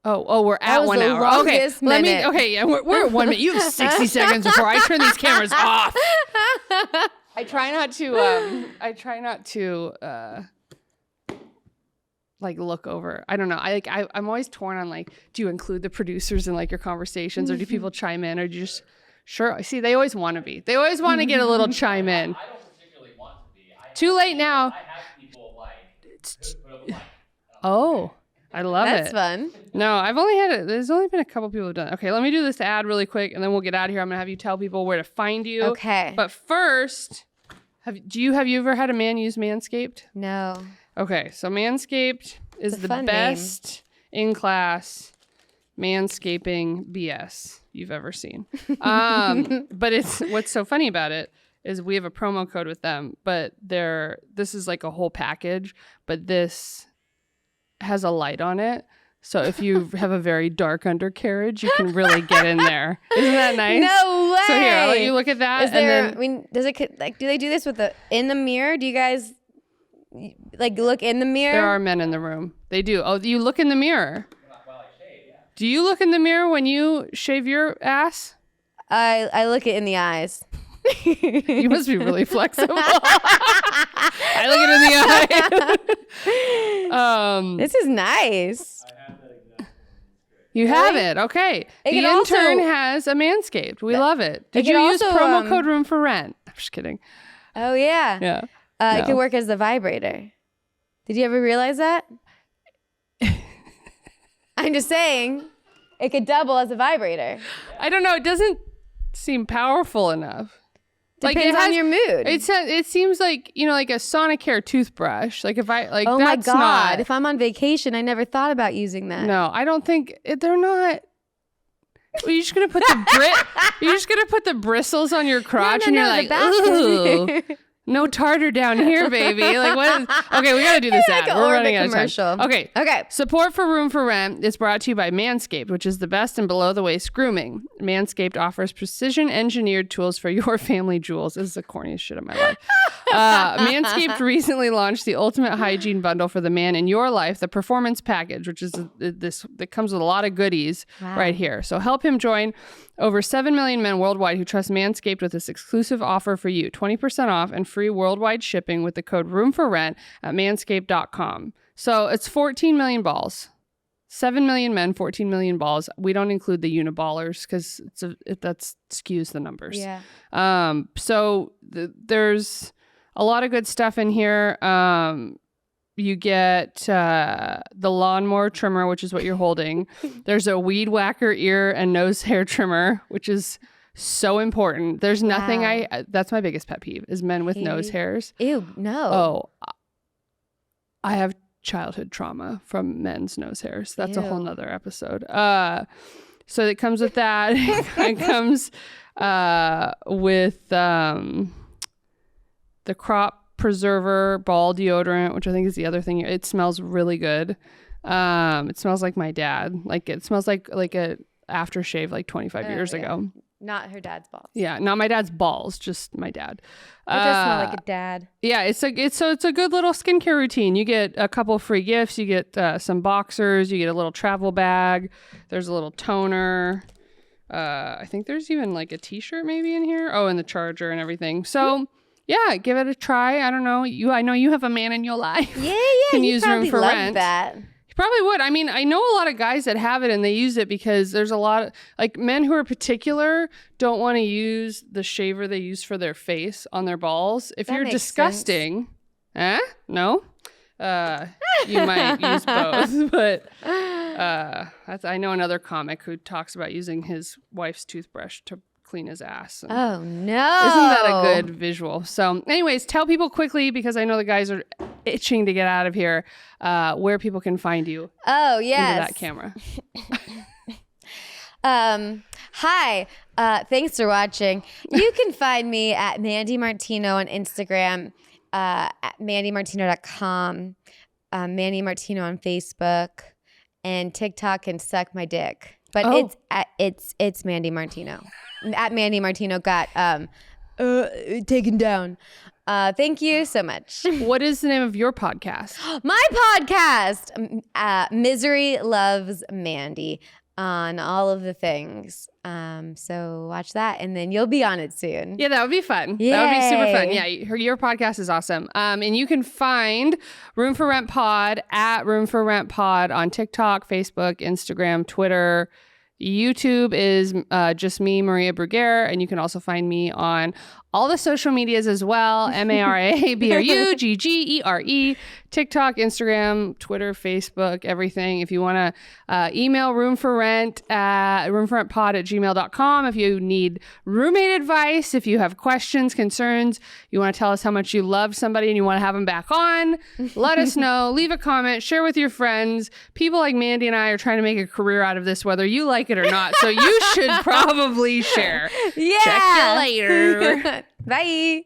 Oh, we're at 1 hour. Okay. We're at 1 minute. You have 60 seconds before I turn these cameras off. I try not to like look over. I don't know. I'm always torn on like, do you include the producers in like your conversations or do people chime in or do you just Sure. See, they always want to be. They always want to get a little chime in. I don't particularly want to be. Too late now. I have people put up a mic. Oh, I love That's it. fun. No, I've only had it. There's only been a couple people who've done it. Okay, let me do this ad really quick, and then we'll get out of here. I'm gonna have you tell people where to find you. Okay. But first, have you ever had a man use Manscaped? No. Okay, so Manscaped is It's a the fun best in class manscaping BS you've ever seen. But it's what's so funny about it is we have a promo code with them, but this is like a whole package, but this has a light on it. So if you have a very dark undercarriage, you can really get in there. Isn't that nice? No way. So here, I'll let you look at that. Is there? Does it like? Do they do this with in the mirror? Do you guys like look in the mirror? There are men in the room. They do. Oh, you look in the mirror. Well, I shave, yeah. Do you look in the mirror when you shave your ass? I look it in the eyes. You must be really flexible. I look it in the eye. This is nice. I have that exact one. You have it. Okay. The can intern also- has a Manscaped. We love it. Did can you use also, promo code room for rent? I'm just kidding. Oh yeah. Yeah. It No. can work as the vibrator. Did you ever realize that? I'm just saying, it could double as a vibrator. I don't know. It doesn't seem powerful enough. Depends on your mood. It seems like, like a Sonicare toothbrush. Like if I like oh my that's god! not. If I'm on vacation, I never thought about using that. No, I don't think they're not. Well, you're just gonna put the bristles on your crotch, and you're like, ooh, no tartar down here, baby. Like what? Okay, we gotta do this Like ad. an We're running Orbit out of time. commercial. Okay. Okay. Support for Room for Rent is brought to you by Manscaped, which is the best in below-the-waist grooming. Manscaped offers precision-engineered tools for your family jewels. This is the corniest shit of my life. Manscaped recently launched the ultimate hygiene bundle for the man in your life, the Performance Package, which is this that comes with a lot of goodies right here. So help him join over 7 million men worldwide who trust Manscaped with this exclusive offer for you. 20% off and free worldwide shipping with the code ROOMFORRENT at manscaped.com. So it's 14 million balls. 7 million men, 14 million balls. We don't include the uniballers because that skews the numbers. Yeah. So there's a lot of good stuff in here. You get the lawnmower trimmer, which is what you're holding. There's a weed whacker ear and nose hair trimmer, which is so important. There's nothing that's my biggest pet peeve is men with nose hairs. Ew, no. Oh, I have childhood trauma from men's nose hairs. That's a whole nother episode. So it comes with that. It comes with the crop preserver ball deodorant, which I think is the other thing. It smells really good. It smells like my dad. Like it smells like a aftershave like 25 years ago. Not her dad's balls. Yeah, not my dad's balls, just my dad. It does smell like a dad. Yeah, it's a good little skincare routine. You get a couple free gifts. You get some boxers. You get a little travel bag. There's a little toner. I think there's even like a t-shirt maybe in here. Oh, and the charger and everything. So yeah, give it a try. I don't know. I know you have a man in your life. Yeah. Can you use probably room for love rent. that. Probably would. I mean, I know a lot of guys that have it and they use it because there's a lot of like men who are particular don't want to use the shaver they use for their face on their balls. If you're disgusting, no, you might use both. But I know another comic who talks about using his wife's toothbrush to clean his ass. Oh no! Isn't that a good visual? So anyways, tell people quickly because I know the guys are itching to get out of here where people can find you. Oh yes. Into that camera. Hi. Thanks for watching. You can find me at Mandy Martino on Instagram, at mandymartino.com, Mandy Martino on Facebook, and TikTok and Suck My Dick. But it's Mandy Martino. At Mandy Martino got taken down. Thank you so much. What is the name of your podcast? My podcast, Misery Loves Mandy, on all of the things. So watch that, and then you'll be on it soon. Yeah, that would be fun. Yay. That would be super fun. Yeah, your podcast is awesome. And you can find Room for Rent Pod at Room for Rent Pod on TikTok, Facebook, Instagram, Twitter. YouTube is just me, Maria Bruggere, and you can also find me on all the social medias as well. MARABRUGGERE, TikTok, Instagram, Twitter, Facebook, everything. If you want to email roomforrentpod@gmail.com. If you need roommate advice, if you have questions, concerns, you want to tell us how much you love somebody and you want to have them back on, let us know. Leave a comment, share with your friends. People like Mandy and I are trying to make a career out of this, whether you like it or not. So you should probably share. Yeah. Check you later. Bye.